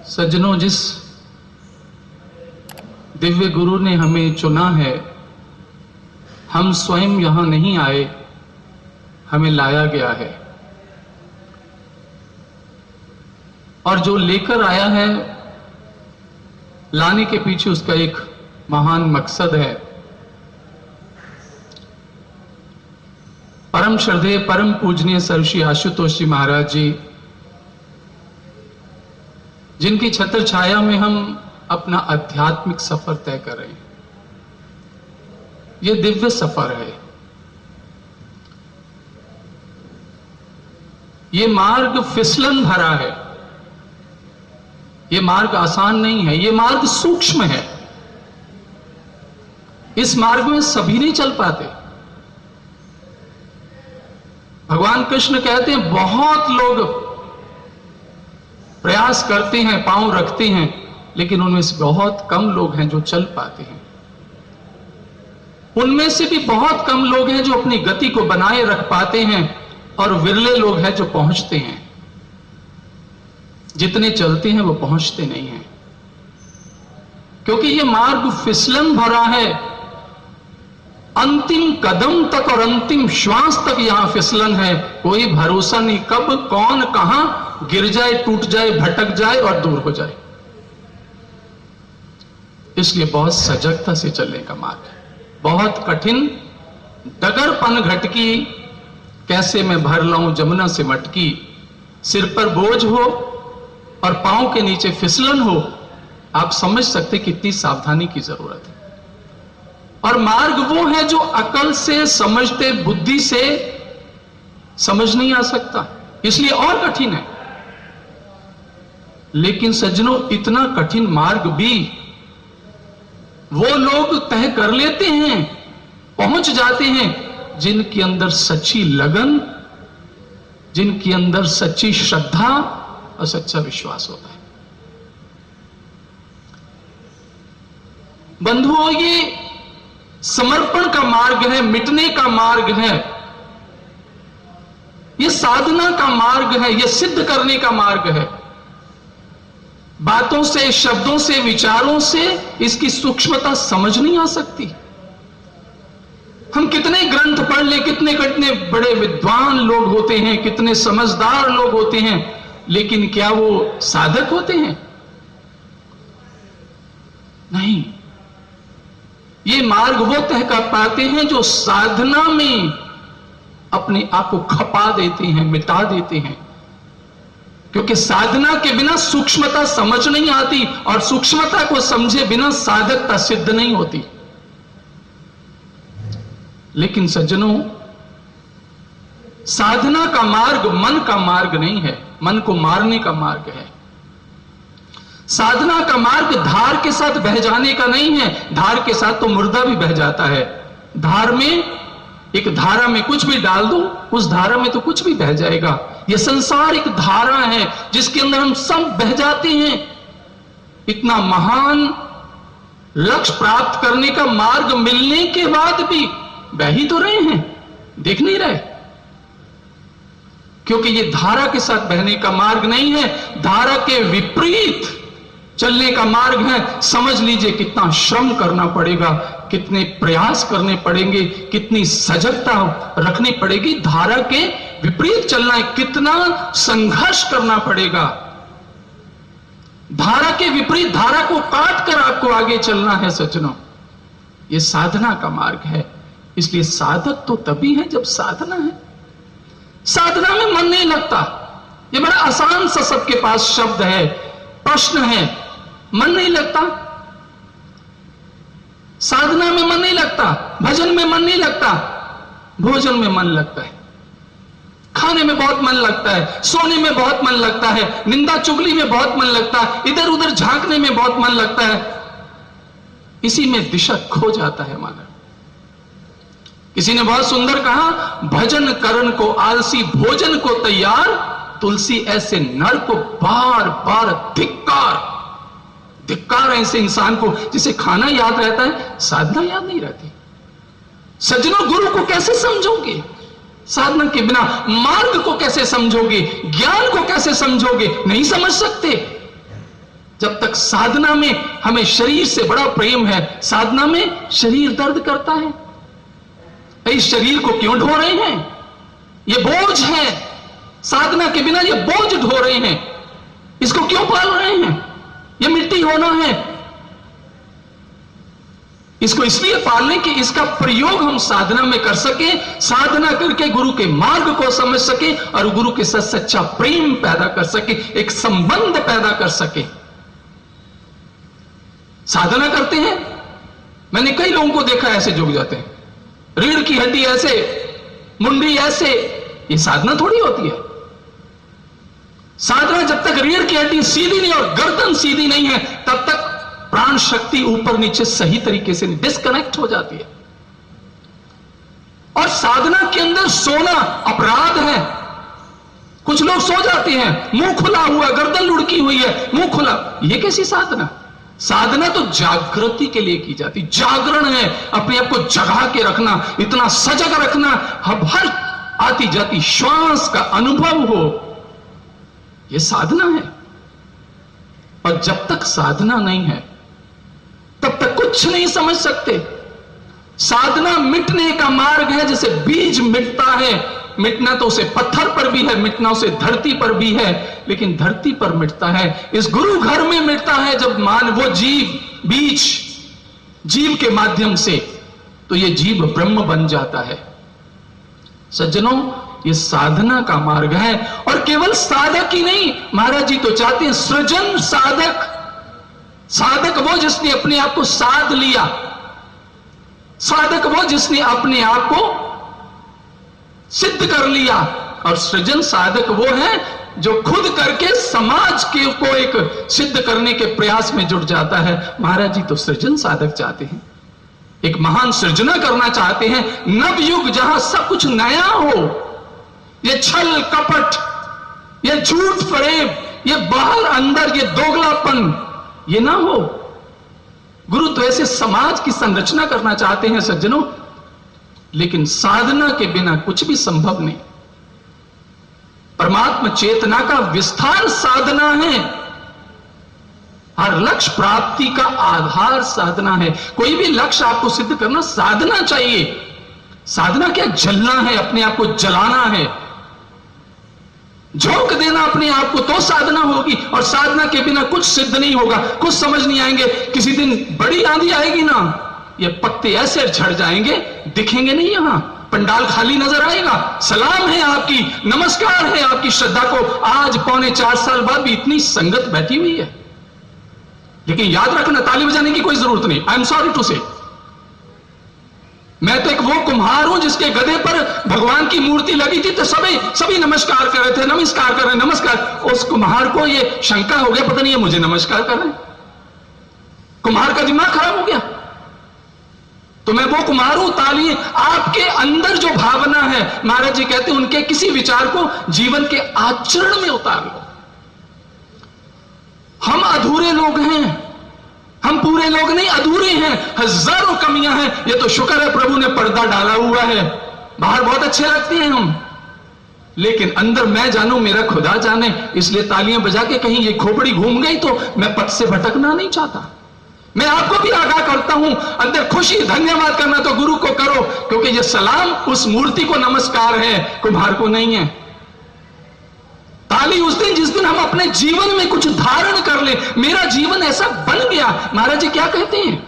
सज्जनों, जिस दिव्य गुरु ने हमें चुना है, हम स्वयं यहां नहीं आए, हमें लाया गया है। और जो लेकर आया है, लाने के पीछे उसका एक महान मकसद है। परम श्रद्धेय परम पूजनीय सर्वश्री आशुतोष जी महाराज जी, जिनकी छत्र छाया में हम अपना आध्यात्मिक सफर तय कर रहे हैं। यह दिव्य सफर है। यह मार्ग फिसलन भरा है। यह मार्ग आसान नहीं है। यह मार्ग सूक्ष्म है। इस मार्ग में सभी नहीं चल पाते। भगवान कृष्ण कहते हैं, बहुत लोग प्रयास करते हैं, पांव रखते हैं, लेकिन उनमें से बहुत कम लोग हैं जो चल पाते हैं। उनमें से भी बहुत कम लोग हैं जो अपनी गति को बनाए रख पाते हैं, और विरले लोग हैं जो पहुंचते हैं। जितने चलते हैं वो पहुंचते नहीं हैं, क्योंकि ये मार्ग फिसलन भरा है। अंतिम कदम तक और अंतिम श्वास तक यहां फिसलन है। कोई भरोसा नहीं, कब कौन कहां गिर जाए, टूट जाए, भटक जाए और दूर हो जाए। इसलिए बहुत सजगता से चलने का मार्ग है। बहुत कठिन डगरपन घटकी, कैसे मैं भर लाऊं जमुना से मटकी। सिर पर बोझ हो और पांव के नीचे फिसलन हो, आप समझ सकते कितनी सावधानी की जरूरत है। और मार्ग वो है जो अकल से, समझते बुद्धि से समझ नहीं आ सकता, इसलिए और कठिन है। लेकिन सज्जनों, इतना कठिन मार्ग भी वो लोग तय कर लेते हैं, पहुंच जाते हैं, जिनके अंदर सच्ची लगन, जिनके अंदर सच्ची श्रद्धा और सच्चा विश्वास होता है। बंधुओं, ये समर्पण का मार्ग है, मिटने का मार्ग है, यह साधना का मार्ग है, यह सिद्ध करने का मार्ग है। बातों से, शब्दों से, विचारों से इसकी सूक्ष्मता समझ नहीं आ सकती। हम कितने ग्रंथ पढ़ ले, कितने कितने बड़े विद्वान लोग होते हैं, कितने समझदार लोग होते हैं, लेकिन क्या वो साधक होते हैं? नहीं। ये मार्ग वो तय कर पाते हैं जो साधना में अपने आप को खपा देते हैं, मिटा देते हैं। क्योंकि साधना के बिना सूक्ष्मता समझ नहीं आती, और सूक्ष्मता को समझे बिना साधकता सिद्ध नहीं होती। लेकिन सज्जनों, साधना का मार्ग मन का मार्ग नहीं है, मन को मारने का मार्ग है। साधना का मार्ग धार के साथ बह जाने का नहीं है। धार के साथ तो मुर्दा भी बह जाता है। धार में, एक धारा में कुछ भी डाल दो, उस धारा में तो कुछ भी बह जाएगा। यह संसार एक धारा है जिसके अंदर हम सब बह जाते हैं। इतना महान लक्ष्य प्राप्त करने का मार्ग मिलने के बाद भी बह ही तो रहे हैं, देख नहीं रहे। क्योंकि यह धारा के साथ बहने का मार्ग नहीं है, धारा के विपरीत चलने का मार्ग है। समझ लीजिए कितना श्रम करना पड़ेगा, कितने प्रयास करने पड़ेंगे, कितनी सजगता रखनी पड़ेगी। धारा के विपरीत चलना है, कितना संघर्ष करना पड़ेगा। धारा के विपरीत, धारा को काट कर आपको आगे चलना है। सज्जनों, यह साधना का मार्ग है। इसलिए साधक तो तभी है जब साधना है। साधना में मन नहीं लगता। यह बड़ा आसान सा सबके पास शब्द है, प्रश्न है, मन नहीं लगता। साधना में मन नहीं लगता, भजन में मन नहीं लगता, भोजन में मन लगता है, खाने में बहुत मन लगता है, सोने में बहुत मन लगता है, निंदा चुगली में बहुत मन लगता है, इधर उधर झांकने में बहुत मन लगता है। इसी में दिशा खो जाता है मानव। किसी ने बहुत सुंदर कहा, भजन करण को आलसी, भोजन को तैयार, तुलसी ऐसे नर को बार बार धिक्कार। धिक्कार ऐसे इंसान को जिसे खाना याद रहता है, साधना याद नहीं रहती। सज्जनों, गुरु को कैसे समझोगे? साधना के बिना मार्ग को कैसे समझोगे? ज्ञान को कैसे समझोगे? नहीं समझ सकते। जब तक साधना में हमें शरीर से बड़ा प्रेम है, साधना में शरीर दर्द करता है। इस शरीर को क्यों ढो रहे हैं? ये बोझ है, साधना के बिना ये बोझ ढो रहे हैं। इसको क्यों पाल रहे हैं? ये मिट्टी होना है। इसको इसलिए पालने कि इसका प्रयोग हम साधना में कर सके, साधना करके गुरु के मार्ग को समझ सके और गुरु के साथ सच्चा प्रेम पैदा कर सके, एक संबंध पैदा कर सके। साधना करते हैं, मैंने कई लोगों को देखा ऐसे झुक जाते हैं, रीढ़ की हड्डी ऐसे, मुंडी ऐसे। ये साधना थोड़ी होती है। साधना जब तक रीढ़ की हड्डी सीधी नहीं और गर्दन सीधी नहीं है, तब तक प्राण शक्ति ऊपर नीचे सही तरीके से डिस्कनेक्ट हो जाती है। और साधना के अंदर सोना अपराध है। कुछ लोग सो जाते हैं, मुंह खुला हुआ, गर्दन लुढ़की हुई है, मुंह खुला। यह कैसी साधना? साधना तो जागृति के लिए की जाती, जागरण है, अपने आप को जगा के रखना, इतना सजग रखना, हर आती जाती श्वास का अनुभव हो, यह साधना है। और जब तक साधना नहीं है तब तक कुछ नहीं समझ सकते। साधना मिटने का मार्ग है, जैसे बीज मिटता है। मिटना तो उसे पत्थर पर भी है, मिटना उसे धरती पर भी है, लेकिन धरती पर मिटता है, इस गुरु घर में मिटता है जब वो जीव बीज जीव के माध्यम से, तो ये जीव ब्रह्म बन जाता है। सज्जनों, ये साधना का मार्ग है। और केवल साधक ही नहीं, महाराज जी तो चाहते हैं सृजन साधक। साधक वो जिसने अपने आप को साध लिया, साधक वो जिसने अपने आप को सिद्ध कर लिया। और सृजन साधक वो है जो खुद करके समाज के को एक सिद्ध करने के प्रयास में जुट जाता है। महाराज जी तो सृजन साधक चाहते हैं, एक महान सृजना करना चाहते हैं। नव युग जहां सब कुछ नया हो, ये छल कपट, ये झूठ फरेब, ये बाहर अंदर ये दोगलापन, ये ना हो। गुरु तो ऐसे समाज की संरचना करना चाहते हैं सज्जनों। लेकिन साधना के बिना कुछ भी संभव नहीं। परमात्मा चेतना का विस्तार साधना है। हर लक्ष्य प्राप्ति का आधार साधना है। कोई भी लक्ष्य आपको सिद्ध करना, साधना चाहिए। साधना क्या? जलना है, अपने आप को जलाना है, झोंक देना अपने आप को, तो साधना होगी। और साधना के बिना कुछ सिद्ध नहीं होगा, कुछ समझ नहीं आएंगे। किसी दिन बड़ी आंधी आएगी ना, ये पत्ते ऐसे झड़ जाएंगे, दिखेंगे नहीं, यहां पंडाल खाली नजर आएगा। सलाम है आपकी, नमस्कार है आपकी श्रद्धा को। आज 3.25 साल बाद भी इतनी संगत बैठी हुई है। लेकिन याद रखना, ताली बजाने की कोई जरूरत नहीं। आई एम सॉरी टू से, मैं तो एक वो कुम्हार हूं जिसके गधे पर भगवान की मूर्ति लगी थी, तो सभी नमस्कार कर रहे थे, नमस्कार कर रहे, नमस्कार। उस कुम्हार को ये शंका हो गया, पता नहीं है मुझे नमस्कार कर रहे हैं। कुम्हार का दिमाग खराब हो गया। तो मैं वो कुम्हार हूं। ताली, आपके अंदर जो भावना है, महाराज जी कहते हैं, उनके किसी विचार को जीवन के आचरण में उतार लो। हम अधूरे लोग हैं, हम पूरे लोग नहीं, अधूरे हैं, हजारों कमियां हैं। ये तो शुक्र है प्रभु ने पर्दा डाला हुआ है, बाहर बहुत अच्छे लगते हैं हम, लेकिन अंदर मैं जानू, मेरा खुदा जाने। इसलिए तालियां बजा के कहीं ये खोपड़ी घूम गई तो मैं पथ से भटकना नहीं चाहता। मैं आपको भी आगाह करता हूं, अंदर खुशी धन्यवाद करना तो गुरु को करो, क्योंकि ये सलाम उस मूर्ति को नमस्कार है, कुम्हार को नहीं है। ताली उस दिन जिस दिन हम अपने जीवन में कुछ धारण कर ले, मेरा जीवन ऐसा बन गया। महाराज जी क्या कहते हैं?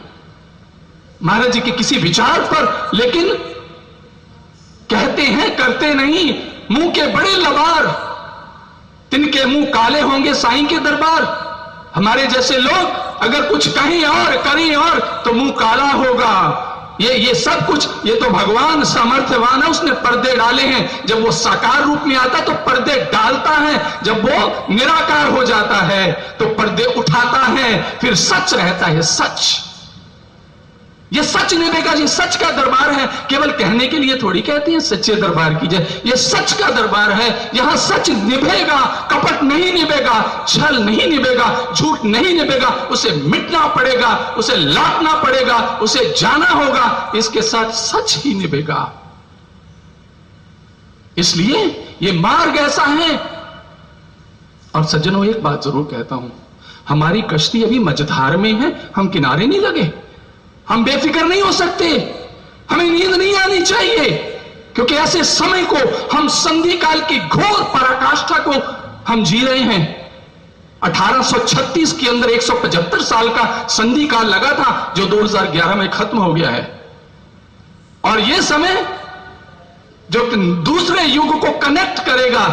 महाराज जी के किसी विचार पर, लेकिन कहते हैं करते नहीं। मुंह के बड़े लबार, तिनके मुंह काले होंगे साईं के दरबार। हमारे जैसे लोग अगर कुछ कहें और करें और, तो मुंह काला होगा। ये सब कुछ, ये तो भगवान सामर्थ्यवान है, उसने पर्दे डाले हैं। जब वो साकार रूप में आता तो पर्दे डालता है, जब वो निराकार हो जाता है तो पर्दे उठाता है। फिर सच रहता है, सच। ये सच निभेगा। ये सच का दरबार है। केवल कहने के लिए थोड़ी कहते हैं सच्चे दरबार की जय। ये सच का दरबार है, यहां सच निभेगा, कपट नहीं निभेगा, छल नहीं निभेगा, झूठ नहीं निभेगा। उसे मिटना पड़ेगा, उसे लाटना पड़ेगा, उसे जाना होगा, इसके साथ सच ही निभेगा। इसलिए ये मार्ग ऐसा है। और सज्जनों, एक बात जरूर कहता हूं, हमारी कश्ती अभी मझधार में है, हम किनारे नहीं लगे, हम बेफिक्र नहीं हो सकते, हमें नींद नहीं आनी चाहिए, क्योंकि ऐसे समय को, हम संधि काल की घोर पराकाष्ठा को हम जी रहे हैं। 1836 के अंदर 175 साल का संधि काल लगा था, जो 2011 में खत्म हो गया है। और यह समय जो दूसरे युग को कनेक्ट करेगा,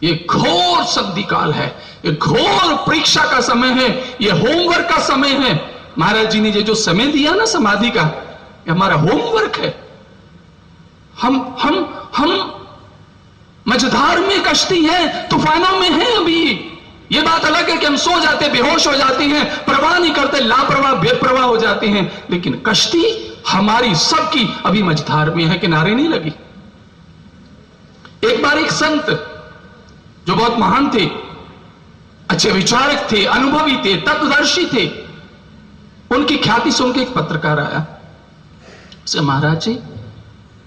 यह घोर संधि काल है, यह घोर परीक्षा का समय है, यह होमवर्क का समय है। महाराज जी ने ये जो समय दिया ना समाधि का, यह हमारा होमवर्क है। हम मझधार में कश्ती है, तूफानों में है अभी। यह बात अलग है कि हम सो जाते, बेहोश हो जाते हैं, परवाह नहीं करते, लापरवाह बेपरवाह हो जाते हैं, लेकिन कश्ती हमारी सबकी अभी मझधार में है, किनारे नहीं लगी। एक बार एक संत जो बहुत महान थे, अच्छे विचारक थे, अनुभवी थे, तत्वदर्शी थे, उनकी ख्याति सुन के एक पत्रकार आया। उसे, महाराज जी,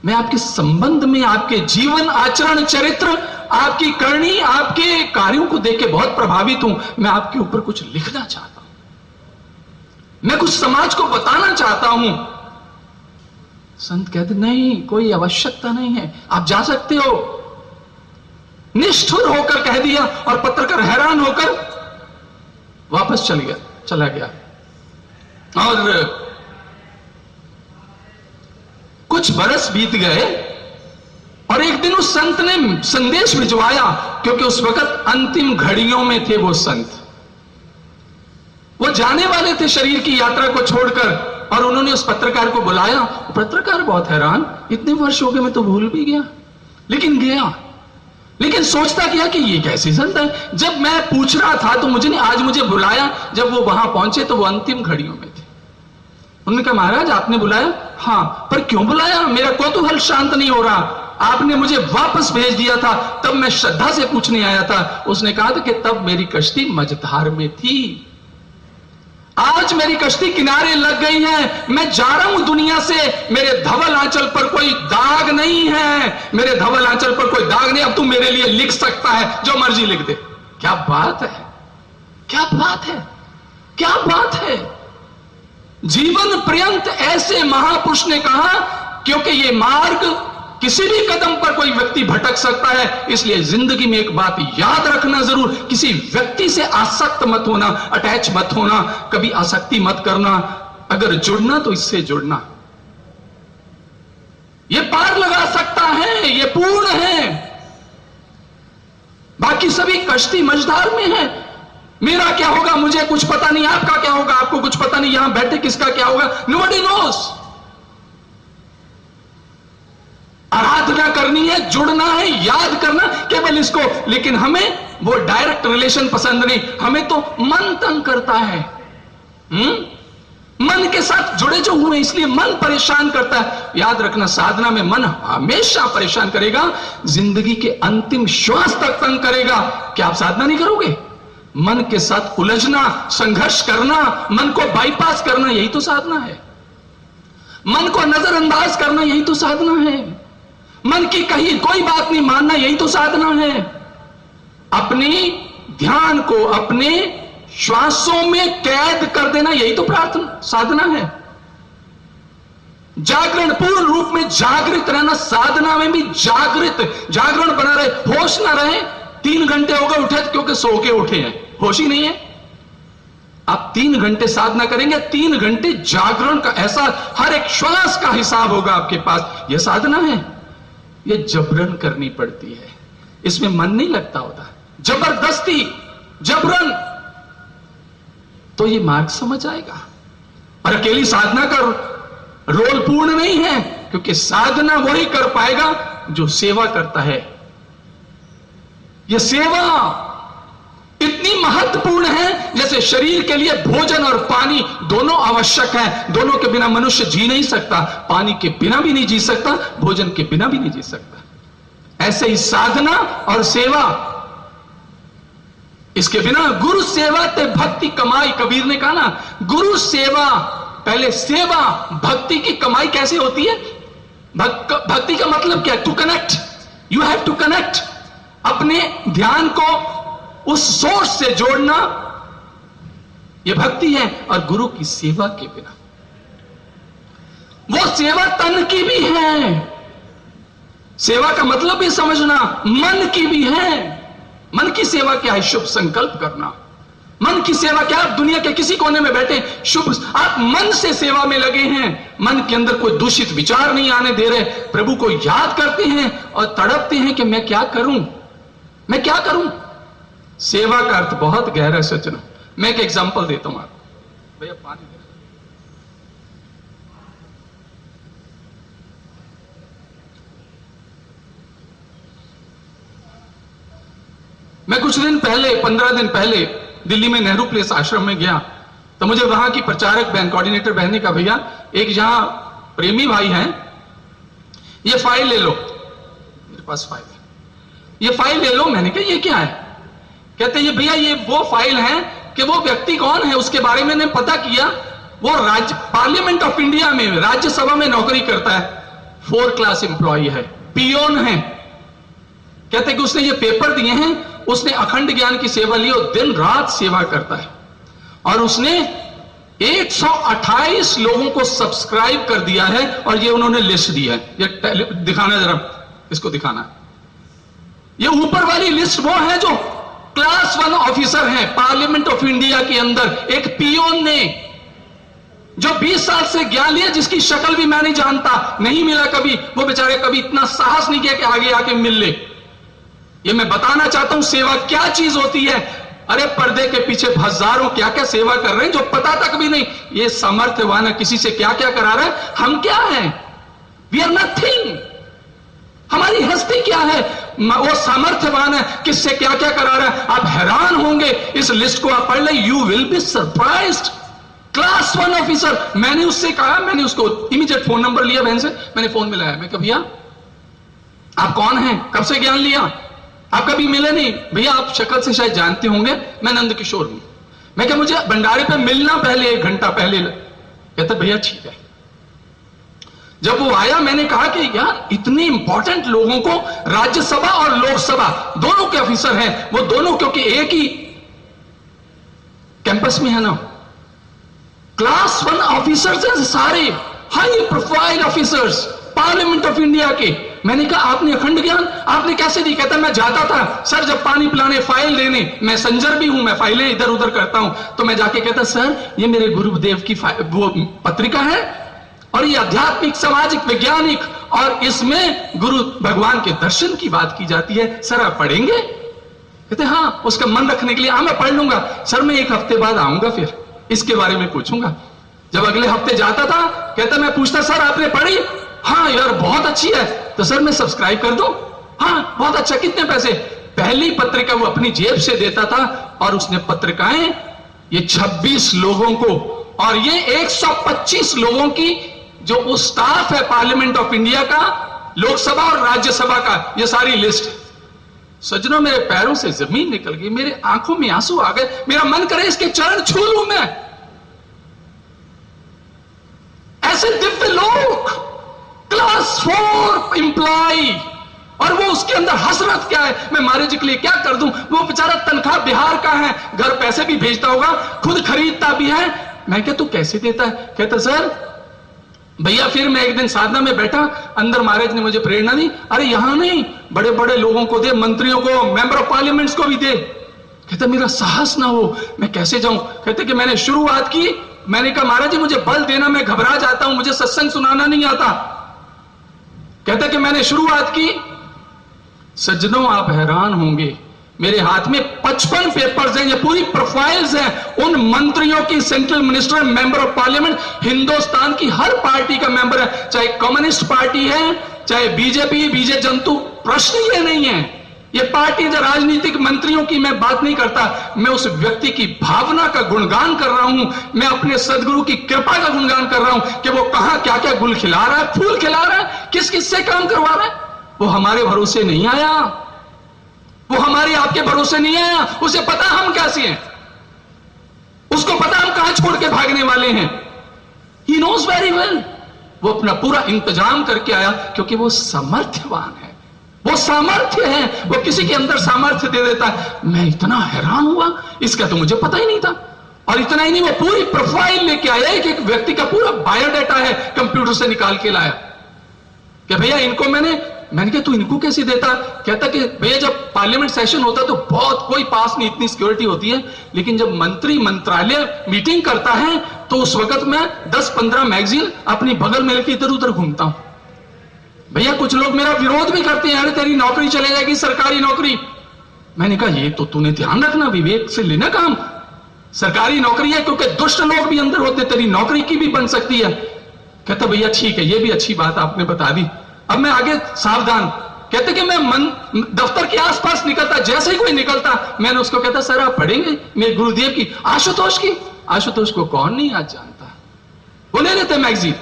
मैं आपके संबंध में, आपके जीवन आचरण चरित्र, आपकी करनी, आपके कार्यों को देख के बहुत प्रभावित हूं। मैं आपके ऊपर कुछ लिखना चाहता हूं, मैं कुछ समाज को बताना चाहता हूं। संत कहते, नहीं, कोई आवश्यकता नहीं है, आप जा सकते हो। निष्ठुर होकर कह दिया, और पत्रकार हैरान होकर वापस चला गया। और कुछ बरस बीत गए, और एक दिन उस संत ने संदेश भिजवाया, क्योंकि उस वक्त अंतिम घड़ियों में थे वो संत। वो जाने वाले थे शरीर की यात्रा को छोड़कर, और उन्होंने उस पत्रकार को बुलाया। पत्रकार बहुत हैरान, इतने वर्ष हो गए, मैं तो भूल भी गया, लेकिन गया। लेकिन सोचता क्या कि ये कैसी संत है, जब मैं पूछ रहा था तो मुझे नहीं, आज मुझे बुलाया। जब वो वहां पहुंचे तो वो अंतिम घड़ियों में थे। उन्होंने कहा, महाराज आपने बुलाया? हां, पर क्यों बुलाया? मेरा कौतूहल शांत नहीं हो रहा, आपने मुझे वापस भेज दिया था, तब मैं श्रद्धा से पूछने आया था। उसने कहा था कि तब मेरी कश्ती मझधार में थी, आज मेरी कश्ती किनारे लग गई है, मैं जा रहा हूं दुनिया से, मेरे धवल आंचल पर कोई दाग नहीं है, मेरे धवल आंचल पर कोई दाग नहीं, अब तू मेरे लिए लिख सकता है, जो मर्जी लिख दे। क्या बात है, क्या बात है, क्या बात है। जीवन पर्यंत ऐसे महापुरुष ने कहा, क्योंकि ये मार्ग किसी भी कदम पर कोई व्यक्ति भटक सकता है, इसलिए जिंदगी में एक बात याद रखना जरूर, किसी व्यक्ति से आसक्त मत होना, अटैच मत होना, कभी आसक्ति मत करना। अगर जुड़ना तो इससे जुड़ना, ये पार लगा सकता है, ये पूर्ण है। बाकी सभी कश्ती मझधार में है। मेरा क्या होगा मुझे कुछ पता नहीं, आपका क्या होगा आपको कुछ पता नहीं, यहां बैठे किसका क्या होगा, नोबडी नोस। आराधना करनी है, जुड़ना है, याद करना, केवल इसको। लेकिन हमें वो डायरेक्ट रिलेशन पसंद नहीं, हमें तो मन तंग करता है। मन के साथ जुड़े जो हुए, इसलिए मन परेशान करता है। याद रखना, साधना में मन हमेशा परेशान करेगा, जिंदगी के अंतिम श्वास तक तंग करेगा। क्या आप साधना नहीं करोगे? मन के साथ उलझना, संघर्ष करना, मन को बाईपास करना, यही तो साधना है। मन को नजरअंदाज करना, यही तो साधना है। मन की कही कोई बात नहीं मानना, यही तो साधना है। अपने ध्यान को अपने श्वासों में कैद कर देना, यही तो प्रार्थना साधना है। जागरण, पूर्ण रूप में जागृत रहना, साधना में भी जागरण बना रहे, होश ना रहे। 3 घंटे हो गए उठे क्योंकि सो के उठे हैं, होश ही नहीं है। आप 3 घंटे साधना करेंगे, 3 घंटे जागरण का, ऐसा हर एक श्वास का हिसाब होगा आपके पास। यह साधना है, यह जबरन करनी पड़ती है, इसमें मन नहीं लगता होता, जबरदस्ती, जबरन, तो यह मार्ग समझ आएगा। और अकेली साधना का रोल पूर्ण नहीं है, क्योंकि साधना वही कर पाएगा जो सेवा करता है। यह सेवा इतनी महत्वपूर्ण है, जैसे शरीर के लिए भोजन और पानी दोनों आवश्यक है, दोनों के बिना मनुष्य जी नहीं सकता, पानी के बिना भी नहीं जी सकता, भोजन के बिना भी नहीं जी सकता। ऐसे ही साधना और सेवा, इसके बिना गुरु सेवा ते भक्ति कमाई, कबीर ने कहा ना, गुरु सेवा, पहले सेवा, भक्ति की कमाई कैसे होती है? भक्ति का मतलब क्या है? To connect, you have to connect, अपने ध्यान को उस सोर्स से जोड़ना ये भक्ति है। और गुरु की सेवा के बिना, वो सेवा तन की भी है, सेवा का मतलब भी समझना, मन की भी है। मन की सेवा क्या है? शुभ संकल्प करना। मन की सेवा क्या? आप दुनिया के किसी कोने में बैठे शुभ, आप मन से सेवा में लगे हैं, मन के अंदर कोई दूषित विचार नहीं आने दे रहे, प्रभु को याद करते हैं और तड़पते हैं कि मैं क्या करूं, मैं क्या करूं। सेवा का अर्थ बहुत गहरा है सज्जनों। मैं एक एग्जांपल देता हूं आपको। भैया पानी दे। मैं कुछ दिन पहले, 15 दिन पहले दिल्ली में नेहरू प्लेस आश्रम में गया, तो मुझे वहां की प्रचारक बहन, कोऑर्डिनेटर बहन ने कहा, भैया एक यहां प्रेमी भाई हैं, ये फाइल ले लो। मेरे पास फाइल है, ये फाइल ले लो। मैंने कहा ये क्या है? कहते ये भैया ये वो फाइल है कि वो व्यक्ति कौन है उसके बारे में पता किया। वो राज्य पार्लियामेंट ऑफ इंडिया में, राज्यसभा में नौकरी करता है, 4 क्लास एम्प्लॉय है, पियोन है। कहते कि उसने ये पेपर दिए हैं, उसने अखंड ज्ञान की सेवा ली और दिन रात सेवा करता है, और उसने 128 लोगों को सब्सक्राइब कर दिया है। और ये उन्होंने लिस्ट दी है, ये दिखाना जरा, इसको दिखाना। ये ऊपर वाली लिस्ट वो है जो क्लास 1 ऑफिसर है पार्लियामेंट ऑफ इंडिया के अंदर। एक पियोन ने जो 20 साल से ज्ञान लिया, जिसकी शक्ल भी मैं नहीं जानता, नहीं मिला कभी, वो बेचारे कभी इतना साहस नहीं किया कि आगे आके मिल ले। ये मैं बताना चाहता हूं सेवा क्या चीज होती है। अरे पर्दे के पीछे हजारों क्या क्या सेवा कर रहे हैं जो पता तक भी नहीं। ये सामर्थ्यवान है, किसी से क्या क्या करा रहा है। हम क्या हैं? We are nothing. हमारी हस्ती क्या है? वो सामर्थ्यवान है, किससे क्या क्या करा रहा है। आप हैरान होंगे, इस लिस्ट को आप पढ़ ले, you will be surprised. Class 1 officer. मैंने उससे कहा, मैंने उसको इमीडिएट फोन नंबर लिया बहन से, मैंने फोन मिलाया। मैं कहा भैया आप कौन हैं, कब से ज्ञान लिया, आप कभी मिले नहीं। भैया आप शक्ल से शायद जानते होंगे, मैं नंद किशोर हूं। मैं क्या, मुझे भंडारे पे मिलना पहले 1 घंटा पहले। कहता भैया ठीक है। जब वो आया, मैंने कहा कि यार इतने इंपॉर्टेंट लोगों को, राज्यसभा और लोकसभा दोनों के ऑफिसर हैं, वो दोनों क्योंकि एक ही कैंपस में है ना, क्लास 1 ऑफिसर्स हैं सारे, high profile officers parliament of India के। मैंने कहा आपने अखंड ज्ञान आपने कैसे दी? कहता मैं जाता था सर जब पानी पिलाने, फाइल देने, मैसेंजर भी हूं मैं, फाइलें इधर उधर करता हूं, तो मैं जाके कहता सर ये मेरे गुरुदेव की वो पत्रिका है और ये आध्यात्मिक, सामाजिक, वैज्ञानिक, और इसमें गुरु भगवान के दर्शन की बात की जाती है, सर आप पढ़ेंगे? कहते हाँ, उसका मन रखने के लिए हाँ मैं पढ़ लूंगा सर, मैं 1 हफ्ते बाद आऊंगा फिर इसके बारे में पूछूंगा। जब अगले हफ्ते जाता था, कहता मैं पूछता सर आपने पढ़ी? हाँ यार बहुत अच्छी है। तो सर मैं सब्सक्राइब कर दूं? हाँ बहुत अच्छा, कितने पैसे? पहली पत्रिका वो अपनी जेब से देता था, और उसने पत्रिकाएं ये 26 लोगों को, और ये 125 लोगों की जो उस स्टाफ है पार्लियामेंट ऑफ इंडिया का, लोकसभा और राज्यसभा का, ये सारी लिस्ट। सज्जनों मेरे पैरों से जमीन निकल गई, मेरे आंखों में आंसू आ गए, मेरा मन करे इसके चरण छू लूं मैं। ऐसे दिव्य लोग, क्लास 4 एम्प्लॉय, और वो उसके अंदर हसरत क्या है, मैं महाराज जी के लिए क्या कर दूं। वो बेचारा तनख्वाह बिहार का है, घर पैसे भी भेजता होगा, खुद खरीदता भी है। मैं क्या तू कैसे देता है? कहता सर भैया फिर मैं एक दिन साधना में बैठा, अंदर महाराज ने मुझे प्रेरणा दी, अरे यहां नहीं, बड़े बड़े लोगों को दे, मंत्रियों को, मेंबर ऑफ पार्लियामेंट्स को भी दे। कहता मेरा साहस ना हो, मैं कैसे जाऊं? कहते कि मैंने शुरुआत की, मैंने कहा महाराज जी मुझे बल देना, मैं घबरा जाता हूं, मुझे सत्संग सुनाना नहीं आता। कहता कि मैंने शुरुआत की। सज्जनों आप हैरान होंगे, मेरे हाथ में 55 पेपर्स हैं, ये पूरी प्रोफाइल्स हैं उन मंत्रियों की, central minister, member of parliament, Hindustan की हर पार्टी का मेंबर है, चाहे कम्युनिस्ट पार्टी है, चाहे बीजेपी, बीजे जनता, प्रश्न ये नहीं है। ये पार्टी जो राजनीतिक मंत्रियों की मैं बात नहीं करता, मैं उस व्यक्ति की भावना का गुणगान कर रहा हूं, मैं अपने सदगुरु की कृपा का गुणगान कर रहा हूं कि वो कहां क्या क्या गुल खिला रहा है, फूल खिला रहा है, किस किस से काम करवा रहा है। वो हमारे भरोसे नहीं आया, वो हमारे आपके भरोसे नहीं आया, उसे पता हम कैसे हैं, उसको पता हम कहां छोड़ के भागने वाले हैं। He knows very well. वो अपना पूरा इंतजाम करके आया क्योंकि वो सामर्थ्यवान है, वो सामर्थ्य है, वो किसी के अंदर सामर्थ्य दे देता है। मैं इतना हैरान हुआ, इसका तो मुझे पता ही नहीं था। और इतना ही नहीं, वो पूरी प्रोफाइल लेके आया, एक व्यक्ति का पूरा बायोडाटा है, कंप्यूटर से निकाल के लाया कि भैया इनको मैंने कहा तू इनको कैसे देता? कहता कि भैया जब पार्लियामेंट सेशन होता तो बहुत कोई पास नहीं, इतनी सिक्योरिटी होती है, लेकिन जब मंत्रालय मीटिंग करता है तो उस वक्त मैं 10-15 मैगजीन अपनी बगल में लेके इधर उधर घूमता हूं। भैया कुछ लोग मेरा विरोध भी करते हैं, अरे तेरी नौकरी चले जाएगी, सरकारी नौकरी। मैंने कहा ये तो तूने ध्यान रखना, विवेक से लेना काम, सरकारी नौकरी है, क्योंकि दुष्ट लोग भी अंदर होते, तेरी नौकरी की भी बन सकती है। कहता भैया ठीक है, ये भी अच्छी बात आपने बता दी, अब मैं आगे सावधान। कहते कि मैं दफ्तर के आसपास निकलता, जैसे ही कोई निकलता मैंने उसको कहता सर आप पढ़ेंगे मेरे गुरुदेव की, आशुतोष की। आशुतोष को कौन नहीं आज जानता, वो ले लेते मैगजीन।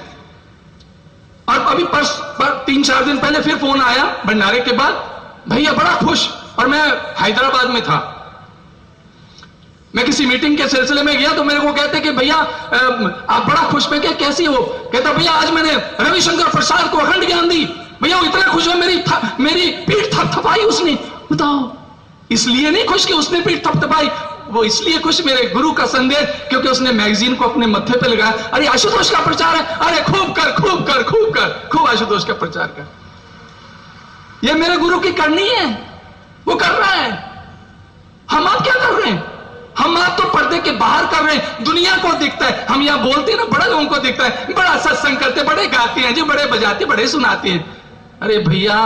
और अभी 3-4 दिन पहले फिर फोन आया भंडारे के बाद, भैया बड़ा खुश, और मैं हैदराबाद में था, मैं किसी मीटिंग के सिलसिले में गया तो मेरे को कहते कि भैया आप बड़ा खुश, में क्या कैसी हो? कहता भैया आज मैंने रविशंकर प्रसाद को अखंड ज्ञान दी। भैया वो इतना खुश हुआ, मेरी पीठ थपथपाई उसने। बताओ, इसलिए नहीं खुश कि उसने पीठ थपथपाई, वो इसलिए खुश मेरे गुरु का संदेश, क्योंकि उसने मैगजीन को अपने मत्थे पे लगाया। अरे आशुतोष का प्रचार है, अरे खूब कर खूब कर खूब कर, खूब आशुतोष का प्रचार कर। ये मेरे गुरु की करनी है, वो कर रहा है। हम आप क्या कर रहे हैं? हम आप तो पर्दे के बाहर कर रहे हैं, दुनिया को दिखता है, हम यहां बोलते हैं ना, बड़ा लोगों को दिखता है, बड़ा सत्संग करते, बड़े गाते हैं जी, बड़े बजाते, बड़े सुनाते हैं। अरे भैया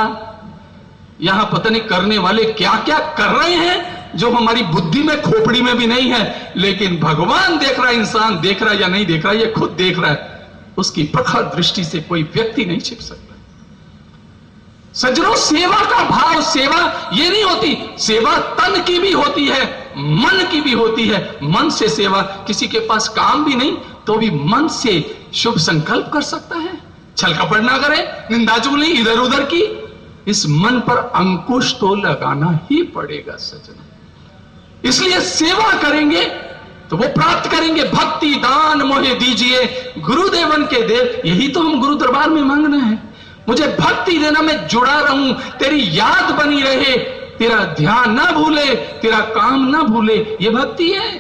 यहां पता नहीं करने वाले क्या क्या कर रहे हैं जो हमारी बुद्धि में, खोपड़ी में भी नहीं है, लेकिन भगवान देख रहा है, इंसान देख रहा है या नहीं देख रहा है, ये खुद देख रहा है, उसकी प्रखर दृष्टि से कोई व्यक्ति नहीं छिप सकता। सज्जनों, सेवा का भाव, सेवा ये नहीं होती, सेवा तन की भी होती है, मन की भी होती है। मन से सेवा, किसी के पास काम भी नहीं तो भी मन से शुभ संकल्प कर सकता है, छल कपट ना करे, निंदा चुगली इधर उधर की, इस मन पर अंकुश तो लगाना ही पड़ेगा सज्जनों। इसलिए सेवा करेंगे तो वो प्राप्त करेंगे। भक्ति दान मोहे दीजिए गुरुदेवन के देव, यही तो हम गुरु दरबार में मांगना है। मुझे भक्ति देना, मैं जुड़ा रहूं, तेरी याद बनी रहे, तेरा ध्यान ना भूले, तेरा काम ना भूले, ये भक्ति है।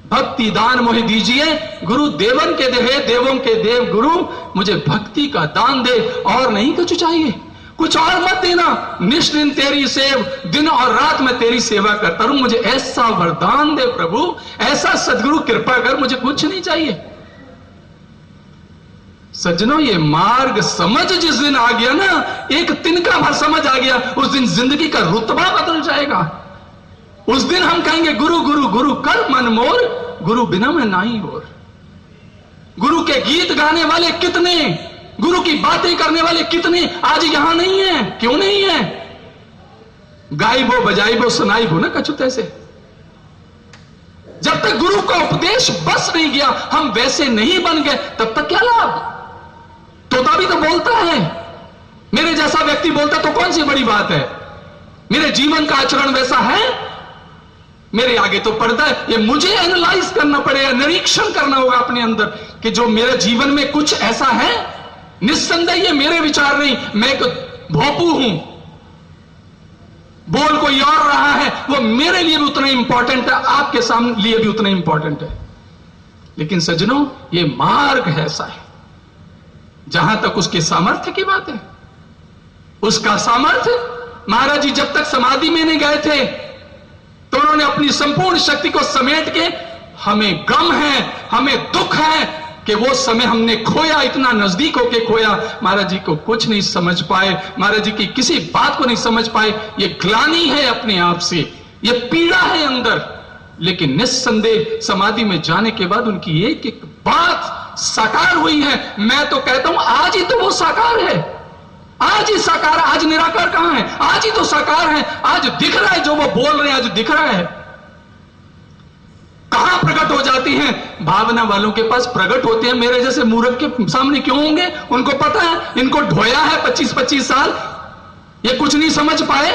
भक्ति दान मोहे दीजिए गुरु देवन के दे, देवों के देव गुरु, मुझे भक्ति का दान दे, और नहीं कुछ चाहिए, कुछ और मत देना। निष्दिन तेरी सेव, दिन और रात मैं तेरी सेवा करता रहूं, मुझे ऐसा वरदान दे प्रभु, ऐसा सदगुरु कृपा कर, मुझे कुछ नहीं चाहिए। सज्जनों, ये मार्ग समझ जिस दिन आ गया ना, एक तिनका भर समझ आ गया, उस दिन जिंदगी का रुतबा बदल जाएगा। उस दिन हम कहेंगे गुरु गुरु गुरु कर मन मोर, गुरु बिना मैं नाही और। गुरु के गीत गाने वाले कितने, गुरु की बातें करने वाले कितने आज यहां नहीं है। क्यों नहीं है? गायबो बजाइबो सुनाइबो ना कछु तैसे। जब तक गुरु का उपदेश बस नहीं गया, हम वैसे नहीं बन गए, तब तक क्या लाभ? तोता भी तो बोलता है, मेरे जैसा व्यक्ति बोलता तो कौन सी बड़ी बात है? मेरे जीवन का आचरण वैसा है, मेरे आगे तो पर्दा है। ये मुझे एनालाइज करना पड़ेगा, निरीक्षण करना होगा अपने अंदर कि जो मेरे जीवन में कुछ ऐसा है, निस्संदेह ये मेरे विचार नहीं, मैं एक भोपू हूं, बोल कोई और रहा है, वो मेरे लिए भी उतना इंपॉर्टेंट है, आपके सामने लिए भी उतना इंपॉर्टेंट है। लेकिन सज्जनों, ये मार्ग है ऐसा है, जहां तक उसके सामर्थ्य की बात है, उसका सामर्थ्य, महाराज जी जब तक समाधि में नहीं गए थे तो उन्होंने अपनी संपूर्ण शक्ति को समेट के, हमें गम है, हमें दुख है कि वो समय हमने खोया, इतना नजदीक होके खोया, महाराज जी को कुछ नहीं समझ पाए, महाराज जी की किसी बात को नहीं समझ पाए। ये ग्लानि है अपने आप से, ये पीड़ा है अंदर, लेकिन निस्संदेह समाधि में जाने के बाद उनकी एक एक बात साकार हुई है। मैं तो कहता हूं आज ही तो वो साकार है, आज ही साकार, आज निराकार कहां है? आज ही तो साकार है, आज दिख रहा है, जो वो बोल रहे हैं आज दिख रहा है। कहां प्रकट हो जाती हैं? भावना वालों के पास प्रकट होते हैं, मेरे जैसे मूर्ख के सामने क्यों होंगे? उनको पता है, इनको ढोया है 25-25 साल, ये कुछ नहीं समझ पाए,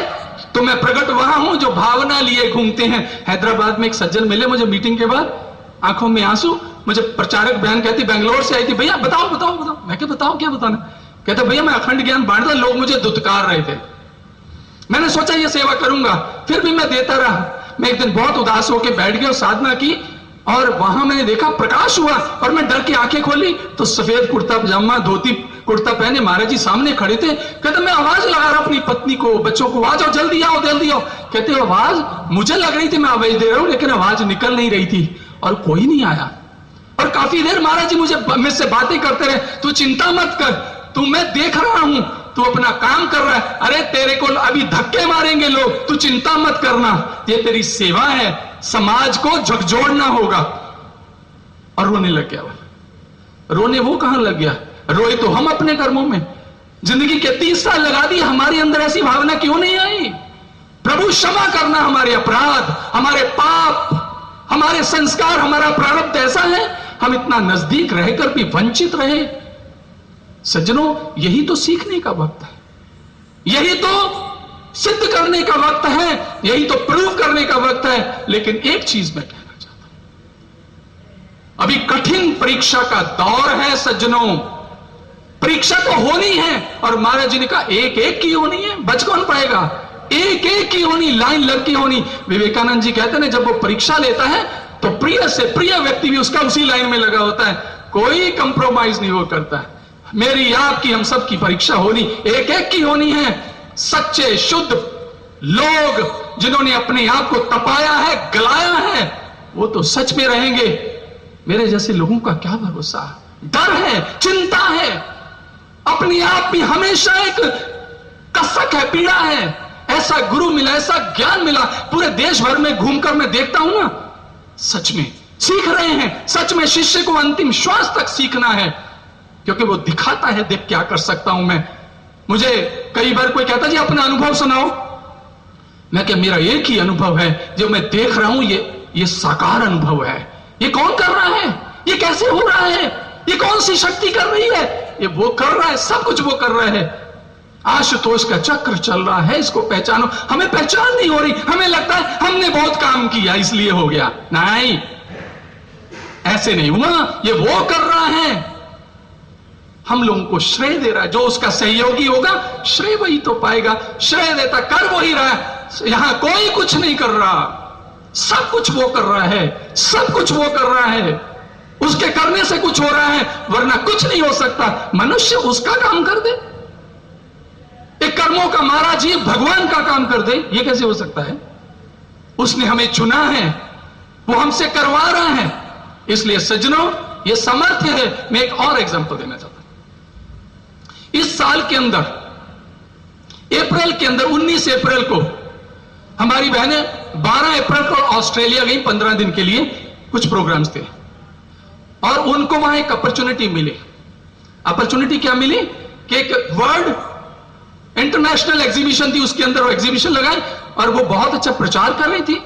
तो मैं प्रकट वहां हूं जो भावना लिए घूमते हैं। हैदराबाद में एक सज्जन मिले मुझे मीटिंग के बाद, आंखों में आंसू, मुझे प्रचारक बहन कहती, बेंगलोर से आई थी, भैया बताओ बताओ बताओ। मैं क्या बताओ, क्या बताना? कहते भैया मैं अखंड ज्ञान बांटता, लोग मुझे दुत्कार रहे थे, मैंने सोचा ये सेवा करूंगा, फिर भी मैं देता रहा। मैं एक दिन बहुत उदास होकर बैठ गया और साधना की, और वहां मैंने देखा प्रकाश हुआ और मैं डर के आंखें खोली तो सफेद कुर्ता पजामा धोती कुर्ता पहने महाराज जी सामने खड़े थे। कहते मैं आवाज लगा रहा अपनी पत्नी को बच्चों को, आ जाओ जल्दी आओ जल्दी आओ। कहते आवाज मुझे लग रही थी मैं आवाज दे रहा हूं लेकिन आवाज निकल नहीं रही थी और कोई नहीं आया। और काफी देर महाराज जी मुझसे बातें करते रहे, तू चिंता मत कर, तू मैं देख रहा हूं तू अपना काम कर रहा है, अरे तेरे को अभी धक्के मारेंगे लोग, तू चिंता मत करना, ये तेरी सेवा है, समाज को झकझोरना होगा। और रोने लग गया। रोने वो कहां लग गया, रोए तो हम अपने कर्मों में। जिंदगी के 30 साल लगा दिए, हमारे अंदर ऐसी भावना क्यों नहीं आई? प्रभु क्षमा करना हमारे अपराध, हमारे पाप, हमारे संस्कार, हमारा प्रारब्ध ऐसा है हम इतना नजदीक रहकर भी वंचित रहे। सज्जनों, यही तो सीखने का वक्त है, यही तो सिद्ध करने का वक्त है, यही तो प्रूव करने का वक्त है। लेकिन एक चीज मैं कहना चाहता हूं, अभी कठिन परीक्षा का दौर है सज्जनों। परीक्षा तो होनी है और महाराज जी ने कहा एक एक की होनी है, बच कौन पाएगा, एक एक की होनी, लाइन लग की होनी। विवेकानंद जी कहते हैं जब वो परीक्षा लेता है तो प्रिय से प्रिय व्यक्ति भी उसका उसी लाइन में लगा होता है, कोई कंप्रोमाइज नहीं वो करता है। मेरी आपकी हम सब की परीक्षा होनी, एक एक की होनी है। सच्चे शुद्ध लोग जिन्होंने अपने आप को तपाया है, गलाया है, वो तो सच में रहेंगे। मेरे जैसे लोगों का क्या भरोसा, डर है, चिंता है, अपने आप में हमेशा एक कसक है, पीड़ा है। ऐसा गुरु मिला, ऐसा ज्ञान मिला, पूरे देश भर में घूमकर मैं देखता हूं ना, सच में सीख रहे हैं। सच में शिष्य को अंतिम श्वास तक सीखना है, क्योंकि वो दिखाता है, देख क्या कर सकता हूं मैं। मुझे कई बार कोई कहता जी अपना अनुभव सुनाओ, मैं क्या मेरा एक ही अनुभव है जो मैं देख रहा हूं, ये साकार अनुभव है। ये कौन कर रहा है, ये कैसे हो रहा है, ये कौन सी शक्ति कर रही है, ये वो कर रहा है, सब कुछ वो कर रहा है। आशुतोष का चक्र चल रहा है, इसको पहचानो। हमें पहचान नहीं हो रही, हमें लगता है हमने बहुत काम किया इसलिए हो गया। नहीं, ऐसे नहीं हुआ, ये वो कर रहा है, हम लोगों को श्रेय दे रहा है। जो उसका सहयोगी होगा श्रेय वही तो पाएगा, श्रेय देता कर वही रहा है। यहां कोई कुछ नहीं कर रहा, सब कुछ वो कर रहा है, सब कुछ वो कर रहा है, उसके करने से कुछ हो रहा है, वरना कुछ नहीं हो सकता। मनुष्य उसका काम कर दे, एक कर्मों का महाराज जी भगवान का काम कर दे, ये कैसे हो सकता है? उसने हमें चुना है, वो हमसे करवा रहा है। इसलिए सज्जनों, ये सामर्थ्य है। मैं एक और एग्जांपल देना चाहता हूं। इस साल के अंदर अप्रैल के अंदर 19 अप्रैल को हमारी बहनें 12 अप्रैल को ऑस्ट्रेलिया गई 15 दिन के लिए, कुछ प्रोग्राम्स थे और उनको वहां एक अपॉर्चुनिटी मिली। अपॉर्चुनिटी क्या मिली कि एक वर्ल्ड इंटरनेशनल एग्जीबिशन थी, उसके अंदर वो एग्जीबिशन लगाए और वो बहुत अच्छा प्रचार कर रही थी।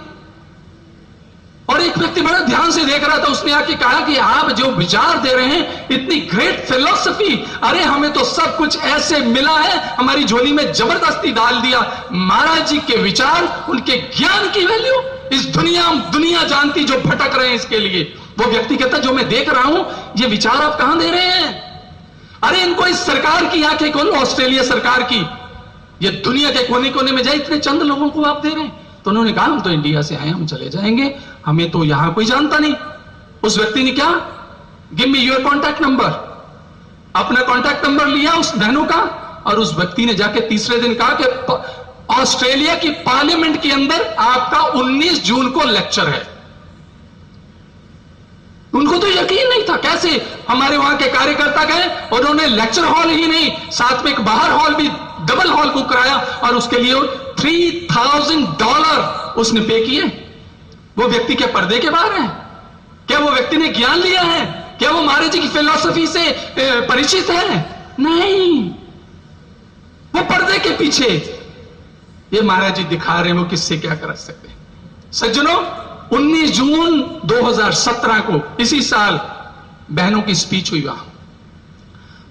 और एक व्यक्ति बड़ा ध्यान से देख रहा था, उसने आके कहा कि आप जो विचार दे रहे हैं, इतनी ग्रेट फिलॉसफी, अरे हमें तो सब कुछ ऐसे मिला है, हमारी झोली में जबरदस्ती डाल दिया। महाराज जी के विचार, उनके ज्ञान की वैल्यू इस दुनिया जानती, जो भटक रहे हैं इसके लिए। वो व्यक्ति कहता जो मैं देख रहा हूं, ये विचार आप कहां दे रहे हैं? अरे इनको इस सरकार की आंखें खोलो, ऑस्ट्रेलिया सरकार की, ये दुनिया के कोने कोने में जाए, इतने चंद लोगों को आप दे रहे हैं। तो उन्होंने कहा हम तो इंडिया से आए, हम चले जाएंगे, हमें तो यहां कोई जानता नहीं। उस व्यक्ति ने क्या, give me your contact number, अपना कॉन्टैक्ट नंबर लिया उस बहनों का, और उस व्यक्ति ने जाके तीसरे दिन कहा कि ऑस्ट्रेलिया की पार्लियामेंट के अंदर आपका 19 जून को लेक्चर है। उनको तो यकीन नहीं था, कैसे हमारे वहां के कार्यकर्ता गए, उन्होंने लेक्चर हॉल ही नहीं, साथ में एक बाहर हॉल भी, डबल हॉल बुक कराया और उसके लिए $3000 उसने पे किए। वो व्यक्ति क्या पर्दे के बाहर है? क्या वो व्यक्ति ने ज्ञान लिया है? क्या वो महाराज जी की फिलॉसफी से परिचित है? नहीं, वो पर्दे के पीछे। ये महाराज जी दिखा रहे हैं वो किससे क्या कर सकते हैं। सज्जनों, 19 जून 2017 को इसी साल बहनों की स्पीच हुई वहां,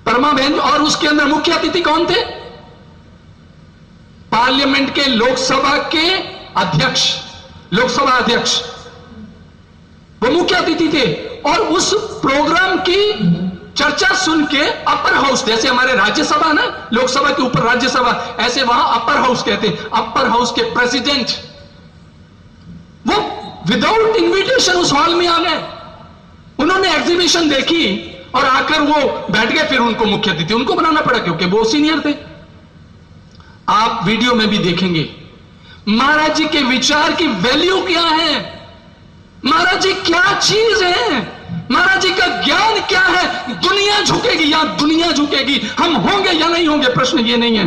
परमा बहन, और उसके अंदर मुख्य अतिथि कौन थे? पार्लियामेंट के लोकसभा के अध्यक्ष, लोकसभा अध्यक्ष, वो मुख्य अतिथि थे। और उस प्रोग्राम की चर्चा सुन के अपर हाउस, जैसे हमारे राज्यसभा ना, लोकसभा के ऊपर राज्यसभा, ऐसे वहां अपर हाउस कहते हैं, अपर हाउस के प्रेसिडेंट, वो विदाउट इनविटेशन उस हॉल में आ गए। उन्होंने एग्जीबिशन देखी और आकर वो बैठ गए। फिर उनको मुख्य अतिथि उनको बनाना पड़ा क्योंकि वो सीनियर थे। आप वीडियो में भी देखेंगे महाराज जी के विचार की वैल्यू क्या है, महाराज जी क्या चीज है, महाराज जी का ज्ञान क्या है। दुनिया झुकेगी या दुनिया झुकेगी, हम होंगे या नहीं होंगे, प्रश्न ये नहीं है,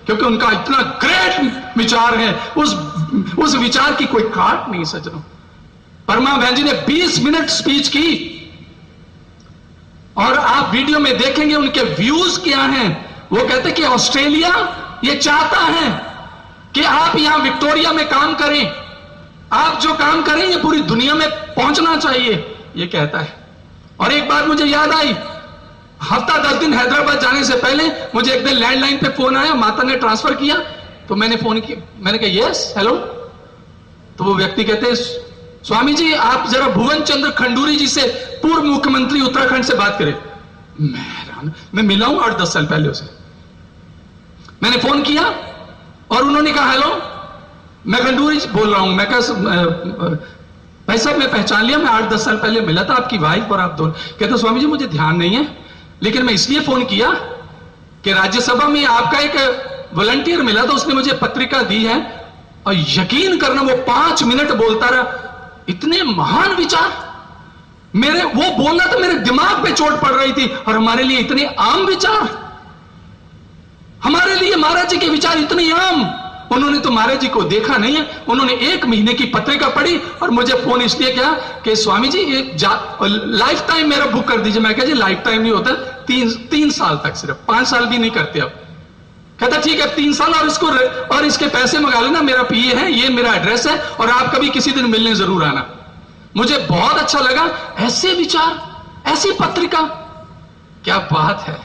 क्योंकि उनका इतना ग्रेट विचार है। उस विचार की कोई काट नहीं सजनों। परमा बहन जी ने 20 मिनट स्पीच की और आप वीडियो में देखेंगे उनके व्यूज क्या हैं। वो कहते कि ऑस्ट्रेलिया ये चाहता है कि आप यहां विक्टोरिया में काम करें, आप जो काम करें ये पूरी दुनिया में पहुंचना चाहिए, ये कहता है। और एक बात मुझे याद आई, हफ्ता 10 दिन हैदराबाद जाने से पहले मुझे एक दिन लैंडलाइन पे फोन आया, माता ने ट्रांसफर किया, तो मैंने फोन किया, मैंने कहा यस हेलो। तो वो व्यक्ति कहते स्वामी जी आप जरा भुवन चंद्र खंडूरी जी से, पूर्व मुख्यमंत्री उत्तराखंड से बात करें। मैं मिला हूं 8-10 साल पहले उसे। मैंने फोन किया और उन्होंने कहा हेलो मैं खंडूरी बोल रहा हूं। मैं कहा भाई साहब मैं पहचान लिया, मैं 8-10 साल पहले मिला था, आपकी वाइफ और आप दोनों। कहते स्वामी जी मुझे ध्यान नहीं है, लेकिन मैं इसलिए फोन किया कि राज्यसभा में आपका एक वॉलंटियर मिला था, उसने मुझे पत्रिका दी है और यकीन करना वो 5 मिनट बोलता रहा, इतने महान विचार मेरे, वो बोलना तो मेरे दिमाग पे चोट पड़ रही थी। और हमारे लिए इतने आम विचार, हमारे लिए महाराज जी के विचार इतने आम। उन्होंने तो महाराज जी को देखा नहीं है, उन्होंने 1 महीने की पत्रिका पढ़ी और मुझे फोन इसलिए किया कि स्वामी जी ये लाइफ टाइम मेरा बुक कर दीजिए। मैं कहा जी लाइफ टाइम नहीं होता, 3 साल तक, सिर्फ 5 साल भी नहीं करते अब। कहता ठीक है 3 साल और इसको और इसके पैसे मंगा लेना, मेरा पीए है, ये मेरा एड्रेस है और आप कभी किसी दिन मिलने जरूर आना। मुझे बहुत अच्छा लगा, ऐसे विचार, ऐसी पत्रिका, क्या बात है।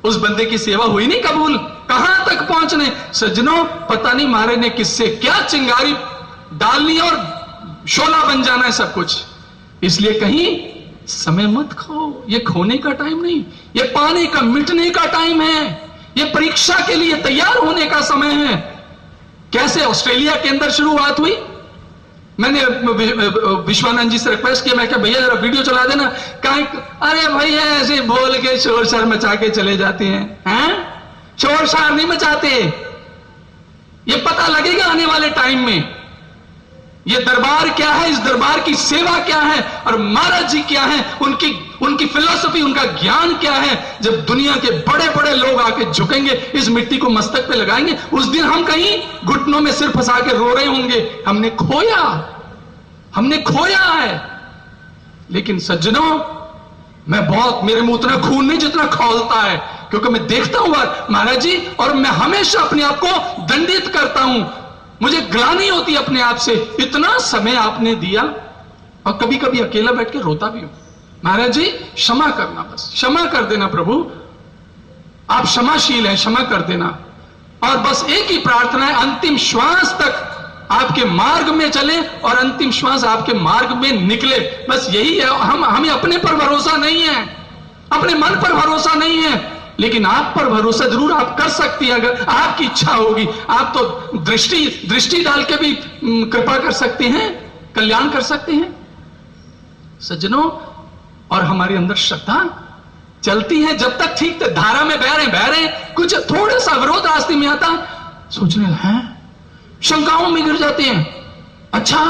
उस बंदे की सेवा हुई नहीं कबूल, कहां तक पहुंचने। सज्जनों पता नहीं महाराज ने किससे क्या चिंगारी डालनी और शोला बन जाना है सब कुछ। इसलिए कहीं समय मत खाओ, ये खोने का टाइम नहीं, ये पाने का, मिटने का टाइम है, ये परीक्षा के लिए तैयार होने का समय है। कैसे ऑस्ट्रेलिया के अंदर शुरुआत हुई, मैंने विश्वानंद जी से रिक्वेस्ट किया, मैं क्या भैया जरा वीडियो चला देना। अरे भैया ऐसे बोल के शोर शोर मचा के चले जाते हैं, शोर शोर नहीं मचाते, ये पता लगेगा आने वाले टाइम में ये दरबार क्या है, इस दरबार की सेवा क्या है और महाराज जी क्या है, उनकी फिलॉसफी, उनका ज्ञान क्या है। जब दुनिया के बड़े बड़े लोग आके झुकेंगे, इस मिट्टी को मस्तक पे लगाएंगे, उस दिन हम कहीं घुटनों में सिर फंसा के रो रहे होंगे, हमने खोया है। लेकिन सज्जनों मेरे मुंह उतना खून नहीं जितना खौलता है, क्योंकि मैं देखता हूं महाराज जी, और मैं हमेशा अपने आप को दंडित करता हूं, मुझे ग्लानि होती अपने आप से, इतना समय आपने दिया। और कभी कभी अकेला बैठ के रोता भी हूं, महाराज जी क्षमा करना, बस क्षमा कर देना प्रभु, आप क्षमाशील हैं, क्षमा कर देना। और बस एक ही प्रार्थना है, अंतिम श्वास तक आपके मार्ग में चले और अंतिम श्वास आपके मार्ग में निकले, बस यही है। हमें अपने पर भरोसा नहीं है, अपने मन पर भरोसा नहीं है, लेकिन आप पर भरोसा जरूर आप कर सकती है, अगर आपकी इच्छा होगी। आप तो दृष्टि डाल के भी कृपा कर सकते हैं, कल्याण कर सकते हैं सज्जनों। और हमारे अंदर श्रद्धा चलती है, जब तक ठीक धारा में बह रहे, कुछ थोड़ा सा विरोध रास्ते में आता, सोचने हैं, शंकाओं में गिर जाते हैं। अच्छा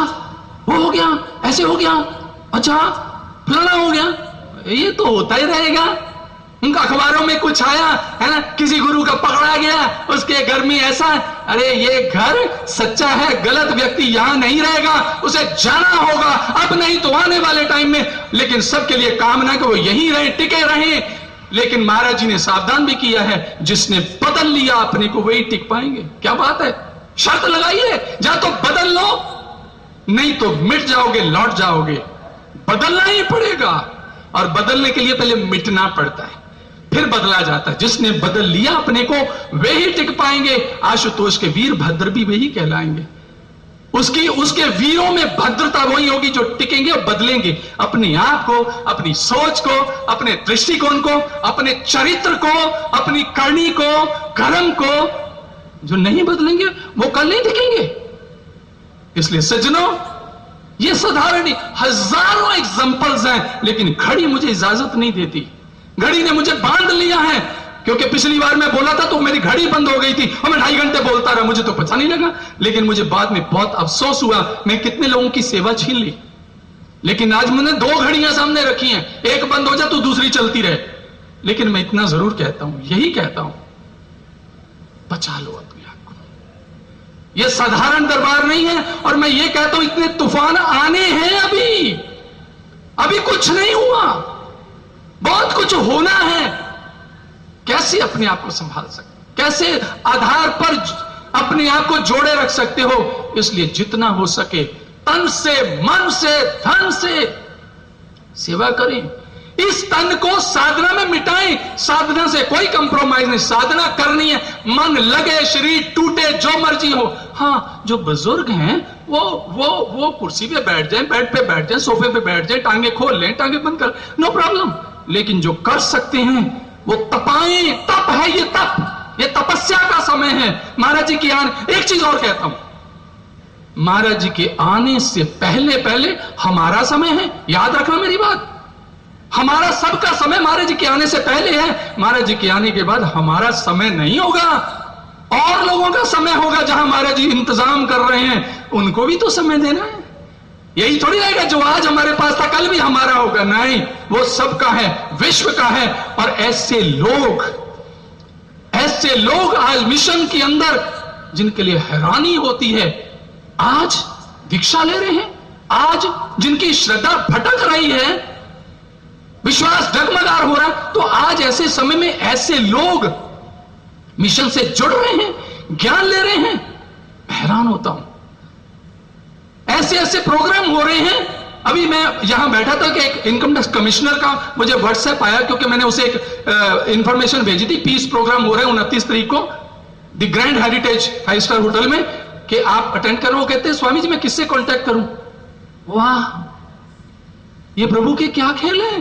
वो हो गया, ऐसे हो गया, अच्छा फलाना हो गया, ये तो होता ही रहेगा। उनका अखबारों में कुछ आया है ना, किसी गुरु का पकड़ा गया, उसके घर में ऐसा, अरे ये घर सच्चा है, गलत व्यक्ति यहां नहीं रहेगा, उसे जाना होगा, अब नहीं तो आने वाले टाइम में। लेकिन सबके लिए कामना कि वो यहीं रहे, टिके रहे। लेकिन महाराज जी ने सावधान भी किया है, जिसने बदल लिया अपने को वही टिक पाएंगे। क्या बात है, शर्त लगाइए, या तो बदल लो, नहीं तो मिट जाओगे, लौट जाओगे। बदलना ही पड़ेगा, और बदलने के लिए पहले मिटना पड़ता है, फिर बदला जाता है। जिसने बदल लिया अपने को वे ही टिक पाएंगे। आशुतोष के वीर भद्र भी वही कहलाएंगे। उसके वीरों में भद्रता वही होगी जो टिकेंगे और बदलेंगे अपने आप को, अपनी सोच को, अपने दृष्टिकोण को, अपने चरित्र को, अपनी करनी को, कर्म को। जो नहीं बदलेंगे वो कल नहीं दिखेंगे। इसलिए सज्जनों ये साधारण हजारों एग्जांपल्स हैं, लेकिन घड़ी मुझे इजाजत नहीं देती। घड़ी ने मुझे बांध लिया है, क्योंकि पिछली बार मैं बोला था तो मेरी घड़ी बंद हो गई थी और मैं 2.5 घंटे बोलता रहा, मुझे तो पता नहीं लगा। लेकिन मुझे बाद में बहुत अफसोस हुआ, मैं कितने लोगों की सेवा छीन ली। लेकिन आज मैंने 2 घड़ियां सामने रखी हैं, एक बंद हो जाए तो दूसरी चलती रहे। लेकिन मैं इतना जरूर कहता हूं, यही कहता हूं, बचा लो अपने आप को। यह साधारण दरबार नहीं है। और मैं ये कहता हूं, इतने तूफान आने हैं, अभी कुछ नहीं हुआ, बहुत कुछ होना है। कैसे अपने आप को संभाल सकते, कैसे आधार पर अपने आप को जोड़े रख सकते हो? इसलिए जितना हो सके तन से, मन से, धन से सेवा करें। इस तन को साधना में मिटाएं। साधना से कोई कंप्रोमाइज नहीं, साधना करनी है, मन लगे, शरीर टूटे, जो मर्जी हो। हाँ, जो बुजुर्ग हैं वो कुर्सी पे बैठ जाएं, बेड पे बैठ जाएं, सोफे पे बैठ जाएं, टांगे खोल लें, टांगे बंद कर, नो प्रॉब्लम। लेकिन जो कर सकते हैं वो तपाएं। तप है ये, तप, ये तपस्या का समय है। महाराज जी की एक चीज और कहता हूं, महाराज जी के आने से पहले पहले हमारा समय है। याद रखना मेरी बात, हमारा सबका समय महाराज जी के आने से पहले है। महाराज जी के आने के बाद हमारा समय नहीं होगा, और लोगों का समय होगा। जहां महाराज जी इंतजाम कर रहे हैं, उनको भी तो समय देना है। यही थोड़ी रहेगा जो आज हमारे पास था कल भी हमारा होगा, नहीं, वो सबका है, विश्व का है। और ऐसे लोग आज मिशन के अंदर, जिनके लिए हैरानी होती है, आज दीक्षा ले रहे हैं, आज जिनकी श्रद्धा भटक रही है, विश्वास डगमगार हो रहा है। तो आज ऐसे समय में ऐसे लोग मिशन से जुड़ रहे हैं, ज्ञान ले रहे हैं। हैरान होता हूं, ऐसे प्रोग्राम हो रहे हैं। अभी मैं यहां बैठा था कि एक इनकम टैक्स कमिश्नर का मुझे व्हाट्सएप आया, क्योंकि मैंने उसे एक इंफॉर्मेशन भेजी थी। पीस प्रोग्राम हो रहे हैं 29 तारीख को the grand heritage 5 star hotel में, कि आप अटेंड करो। वो कहते हैं, स्वामी जी मैं किससे कांटेक्ट करूं? वाह, ये प्रभु के क्या खेल है।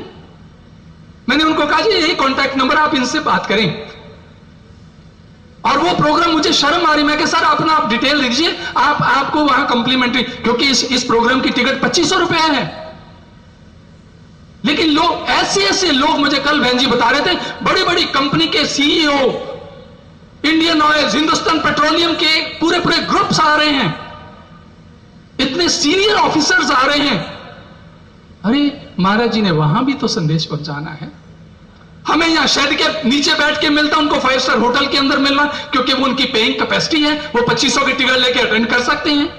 मैंने उनको कहा जी यही कांटेक्ट नंबर, आप इनसे बात करें। और वो प्रोग्राम मुझे शर्म आ रही, मैं सर अपना आप डिटेल दीजिए, आपको वहां कॉम्प्लीमेंट्री, क्योंकि इस प्रोग्राम की टिकट 2500 रुपए है। लेकिन लोग, ऐसे लोग मुझे कल बहन जी बता रहे थे, बड़ी बड़ी कंपनी के CEO, Indian oil, Hindustan petroleum के पूरे ग्रुप्स आ रहे हैं, इतने सीनियर ऑफिसर्स आ रहे हैं। अरे महाराज जी ने वहां भी तो संदेश पहुंचाना है। हमें यहां शेड के नीचे बैठ के मिलता, उनको 5 स्टार होटल के अंदर मिलना, क्योंकि वो उनकी पेइंग कैपेसिटी है, वो 2500 की टिकट लेके अटेंड कर सकते हैं।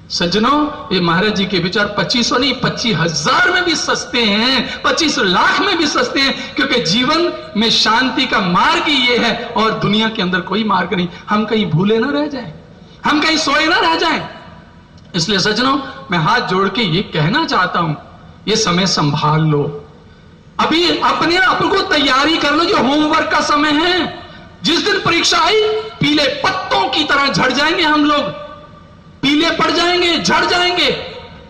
सज्जनों, ये महाराज जी के विचार 2500 नहीं, 25,000 में भी सस्ते हैं, 25 लाख में भी सस्ते हैं, क्योंकि जीवन में शांति का मार्ग ही ये है, और दुनिया के अंदर कोई मार्ग नहीं। हम कहीं भूले ना रह जाएं, हम कहीं सोए ना रह जाएं। इसलिए सज्जनों, मैं हाथ जोड़ के ये कहना चाहता हूं, ये समय संभाल लो। अभी अपने आप को तैयारी कर लो, जो होमवर्क का समय है। जिस दिन परीक्षा आई, पीले पत्तों की तरह झड़ जाएंगे हम लोग, पीले पड़ जाएंगे, झड़ जाएंगे।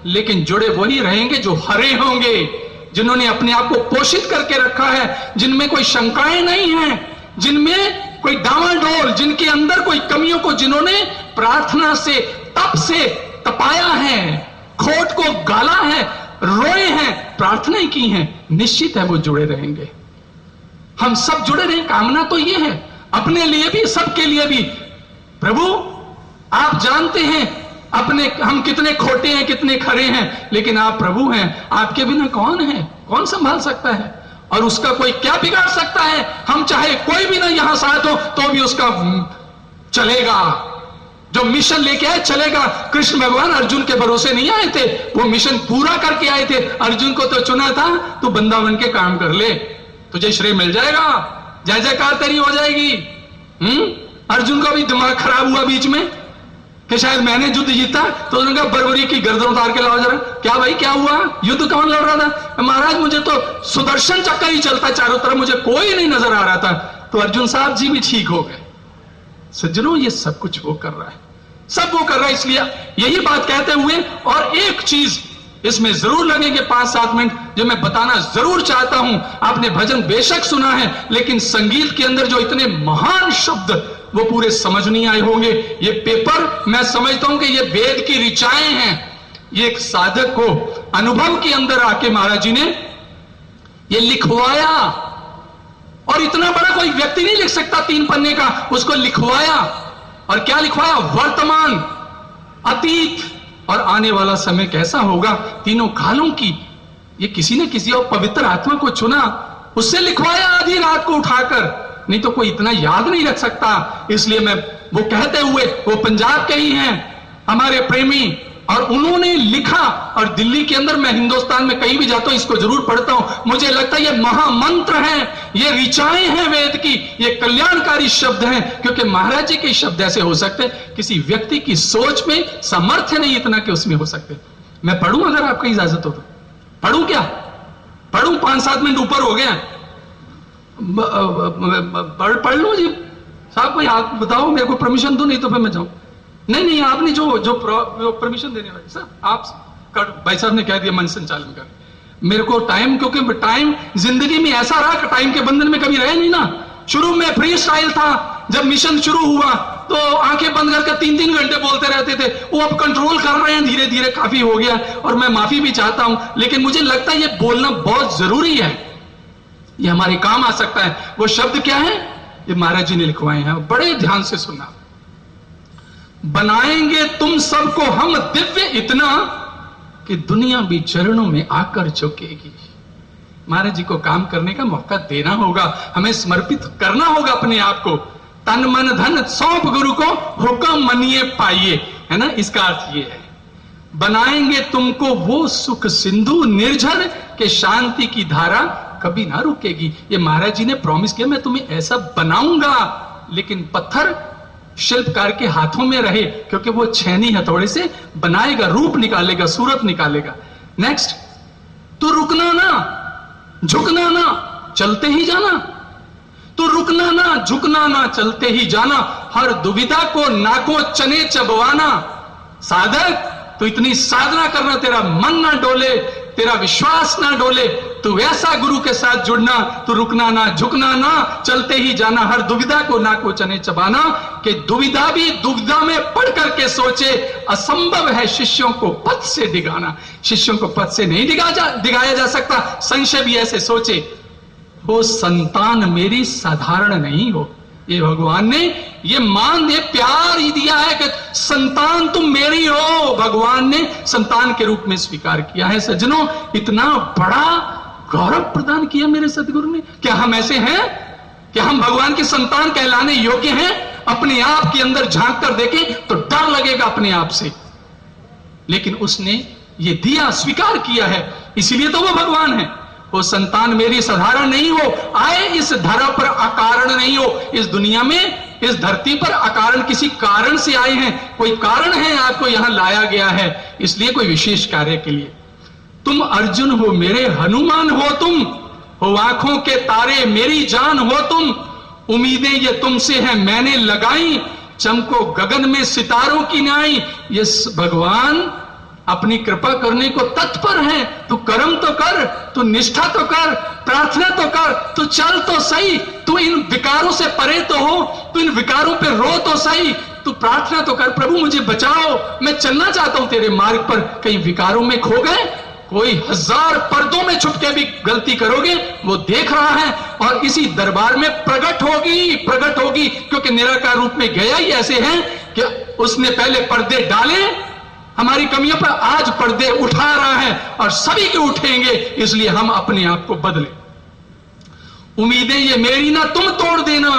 लेकिन जुड़े वही रहेंगे जो हरे होंगे, जिन्होंने अपने आप को पोषित करके रखा है, जिनमें कोई शंकाएं नहीं है, जिनमें कोई डावाडोल, जिनके अंदर कोई कमियों को जिन्होंने प्रार्थना से, तप से तपाया है, खोट को गाला है, रोए हैं, प्रार्थनाएं की हैं, निश्चित है वो जुड़े रहेंगे। हम सब जुड़े रहें, कामना तो ये है, अपने लिए भी, सबके लिए भी। प्रभु आप जानते हैं हम कितने खोटे हैं, कितने खरे हैं, लेकिन आप प्रभु हैं, आपके बिना कौन है, कौन संभाल सकता है, और उसका कोई क्या बिगाड़ सकता है। हम चाहे कोई भी ना यहां साथ हो तो भी उसका चलेगा, जो मिशन लेके आए चलेगा। कृष्ण भगवान अर्जुन के भरोसे नहीं आए थे, वो मिशन पूरा करके आए थे। अर्जुन को तो चुना था, तू बंदा बन के काम कर ले, तुझे श्रेय मिल जाएगा, जय जयकार तेरी हो जाएगी। अर्जुन का भी दिमाग खराब हुआ बीच में कि शायद मैंने युद्ध जीता, तो उन्होंने कहा बर्बरी की गर्दन उतार के लाओ जरा। क्या भाई क्या हुआ, युद्ध कौन लड़ रहा था? महाराज मुझे तो सुदर्शन चक्र ही चलता चारों तरफ, मुझे कोई नहीं नजर आ रहा था। तो अर्जुन साहब जी भी ठीक हो गए। सज्जनों, ये सब कुछ वो कर रहा है, सब वो कर रहा है। इसलिए यही बात कहते हुए, और एक चीज इसमें जरूर लगेंगे 5-7 मिनट, जो मैं बताना जरूर चाहता हूं। आपने भजन बेशक सुना है, लेकिन संगीत के अंदर जो इतने महान शब्द, वो पूरे समझ नहीं आए होंगे। ये पेपर मैं समझता हूं कि ये वेद की ऋचाएं हैं, ये एक साधक को अनुभव के अंदर आके महाराज जी ने ये लिखवाया, और इतना बड़ा कोई व्यक्ति नहीं लिख सकता 3 पन्ने का, उसको लिखवाया। और क्या लिखवाया? वर्तमान, अतीत और आने वाला समय कैसा होगा, तीनों कालों की ये किसी न किसी और पवित्र आत्मा को चुना, उससे लिखवाया आधी रात को उठाकर, नहीं तो कोई इतना याद नहीं रख सकता। इसलिए मैं वो कहते हुए, वो पंजाब के ही हैं हमारे प्रेमी, और उन्होंने लिखा, और दिल्ली के अंदर मैं हिंदुस्तान में कहीं भी जाता हूं इसको जरूर पढ़ता हूं। मुझे लगता है ये महामंत्र है, ये ऋचाएं हैं वेद की, ये कल्याणकारी शब्द हैं, क्योंकि महाराज जी के शब्द ऐसे हो सकते किसी व्यक्ति की सोच में सामर्थ्य नहीं इतना कि उसमें हो सकते। मैं पढ़ूं अगर आपकी इजाजत हो तो? पढ़ूं क्या? पढ़ूं? 5-7 मिनट ऊपर हो गया, पढ़ लो जी साहब, कोई हाथ बताओ, मेरे को परमिशन दो, नहीं तो फिर मैं जाऊं। नहीं, आपने जो परमिशन देने वाले सर, आप भाई साहब ने कह दिया मन संचालन कर, मेरे को टाइम, क्योंकि टाइम जिंदगी में ऐसा रहा कि टाइम के बंधन में कभी रहे नहीं ना। शुरू में फ्री स्टाइल था, जब मिशन शुरू हुआ तो आंखें बंद करके 3-3 घंटे बोलते रहते थे, वो अब कंट्रोल कर रहे हैं धीरे धीरे, काफी हो गया, और मैं माफी भी चाहता हूं, लेकिन मुझे लगता है ये बोलना बहुत जरूरी है, ये हमारे काम आ सकता है। वो शब्द क्या है? ये महाराज जी ने लिखवाए हैं, बड़े ध्यान से सुनना। बनाएंगे तुम सबको हम दिव्य इतना कि दुनिया भी चरणों में आकर झुकेगी। महाराज जी को काम करने का मौका देना होगा, हमें समर्पित करना होगा अपने आप को, तन मन धन सौंप गुरु को, हुक्म मनिए पाइए, है ना। इसका अर्थ ये है, बनाएंगे तुमको वो सुख सिंधु निर्झर के शांति की धारा कभी ना रुकेगी। ये महाराज जी ने प्रॉमिस किया, मैं तुम्हें ऐसा बनाऊंगा, लेकिन पत्थर शिल्पकार के हाथों में रहे, क्योंकि वो छेनी हथौड़े से बनाएगा, रूप निकालेगा, सूरत निकालेगा। नेक्स्ट, तो रुकना ना, झुकना ना, चलते ही जाना। तो रुकना ना, झुकना ना, चलते ही जाना, हर दुविधा को नाको चने चबवाना। साधक, तो इतनी साधना करना, तेरा मन ना डोले, तेरा विश्वास ना डोले, तू ऐसा गुरु के साथ जुड़ना, तू रुकना ना, झुकना ना, चलते ही जाना, हर दुविधा को नाको चने चबाना। कि दुविधा भी दुविधा में पढ़ करके सोचे, असंभव है शिष्यों को पथ से डिगाना। शिष्यों को पथ से नहीं डिगाया जा सकता। संशय भी ऐसे सोचे, वो संतान मेरी साधारण नहीं हो। ये भगवान ने ये मान दे प्यार ही दिया है कि संतान तुम मेरी हो। भगवान ने संतान के रूप में स्वीकार किया है। सज्जनों, इतना बड़ा गौरव प्रदान किया मेरे सदगुरु ने। क्या हम ऐसे हैं? क्या हम भगवान के संतान कहलाने योग्य हैं? अपने आप के अंदर झांक कर देखें तो डर लगेगा अपने आप से, लेकिन उसने ये दिया, स्वीकार किया है, इसीलिए तो वो भगवान है। वो संतान मेरी साधारण नहीं हो, आए इस धरा पर अकारण नहीं हो। इस दुनिया में, इस धरती पर अकारण किसी कारण से आए हैं, कोई कारण है आपको यहां लाया गया है, इसलिए कोई विशेष कार्य के लिए। तुम अर्जुन हो मेरे हनुमान हो, तुम हो आंखों के तारे मेरी जान हो तुम। उम्मीदें ये तुमसे हैं मैंने लगाई, चमको गगन में सितारों की नाई। ये भगवान अपनी कृपा करने को तत्पर है। तू कर्म तो कर, तू निष्ठा तो कर, प्रार्थना तो कर, तू चल तो सही, तू इन विकारों से परे तो हो, तू इन विकारों पे रो तो सही, तू प्रार्थना तो कर, प्रभु मुझे बचाओ, मैं चलना चाहता हूं तेरे मार्ग पर। कहीं विकारों में खो गए, कोई 1000 पर्दों में छुप के भी गलती करोगे, वो देख रहा है और इसी दरबार में प्रकट होगी, क्योंकि निराकार रूप में गया ही ऐसे है कि उसने पहले पर्दे डाले हमारी कमियों पर, आज पर्दे उठा रहा है और सभी के उठेंगे, इसलिए हम अपने आप को बदले। उम्मीदें ये मेरी ना तुम तोड़ देना,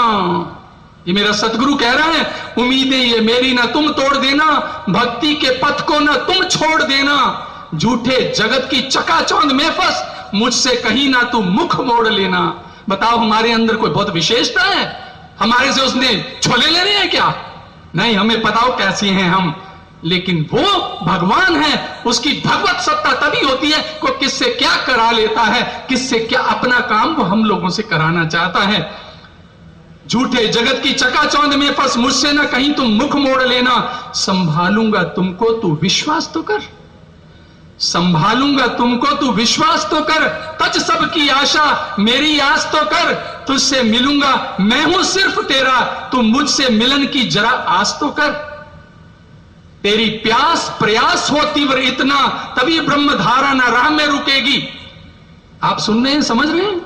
ये मेरा सतगुरु कह रहा है, उम्मीदें ये मेरी ना तुम तोड़ देना, भक्ति के पथ को ना तुम छोड़ देना। झूठे जगत की चकाचौंध में फंस, मुझसे कहीं ना तू मुख मोड़ लेना। बताओ, हमारे अंदर कोई बहुत विशेषता है? हमारे से उसने छोले लेने हैं क्या? नहीं, हमें पता हो कैसे हैं हम, लेकिन वो भगवान है, उसकी भगवत सत्ता तभी होती है को किससे क्या करा लेता है, किससे क्या अपना काम वो हम लोगों से कराना चाहता है। झूठे जगत की चकाचौंध में फंस, मुझसे ना कहीं तुम मुख मोड़ लेना। संभालूंगा तुमको तू विश्वास तो कर, संभालूंगा तुमको तू विश्वास तो कर। तज सबकी आशा मेरी आस तो कर, तुझसे मिलूंगा मैं हूं सिर्फ तेरा, तू मुझसे मिलन की जरा आस तो कर। तेरी प्यास प्रयास हो तीव्र इतना, तभी ब्रह्मधारा न राह में रुकेगी। आप सुन रहे हैं, समझ रहे हैं?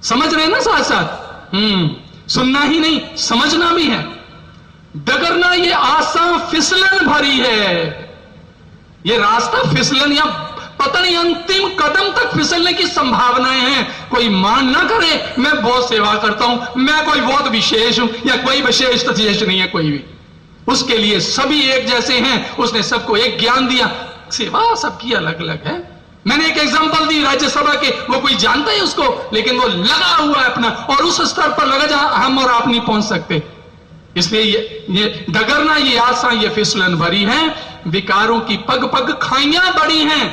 समझ रहे हैं ना साथ साथ? सुनना ही नहीं, समझना भी है। डगरना ये आसान फिसलन भरी है, ये रास्ता फिसलन या पता नहीं अंतिम कदम तक फिसलने की संभावनाएं हैं। कोई मान ना करे मैं बहुत सेवा करता हूं, मैं कोई बहुत विशेष हूं, या कोई विशेष विशेष नहीं है कोई भी। उसके लिए सभी एक जैसे हैं, उसने सबको एक ज्ञान दिया। सेवा सबकी अलग अलग है। मैंने एक एग्जांपल दी राज्यसभा के, वो कोई जानता है उसको, लेकिन वो लगा हुआ है अपना, और उस स्तर पर लगा जहां हम और आप नहीं पहुंच सकते। इसलिए ये डगरना ये आशा ये फिसलन भरी है, विकारों की पग पग खाइयां बड़ी हैं।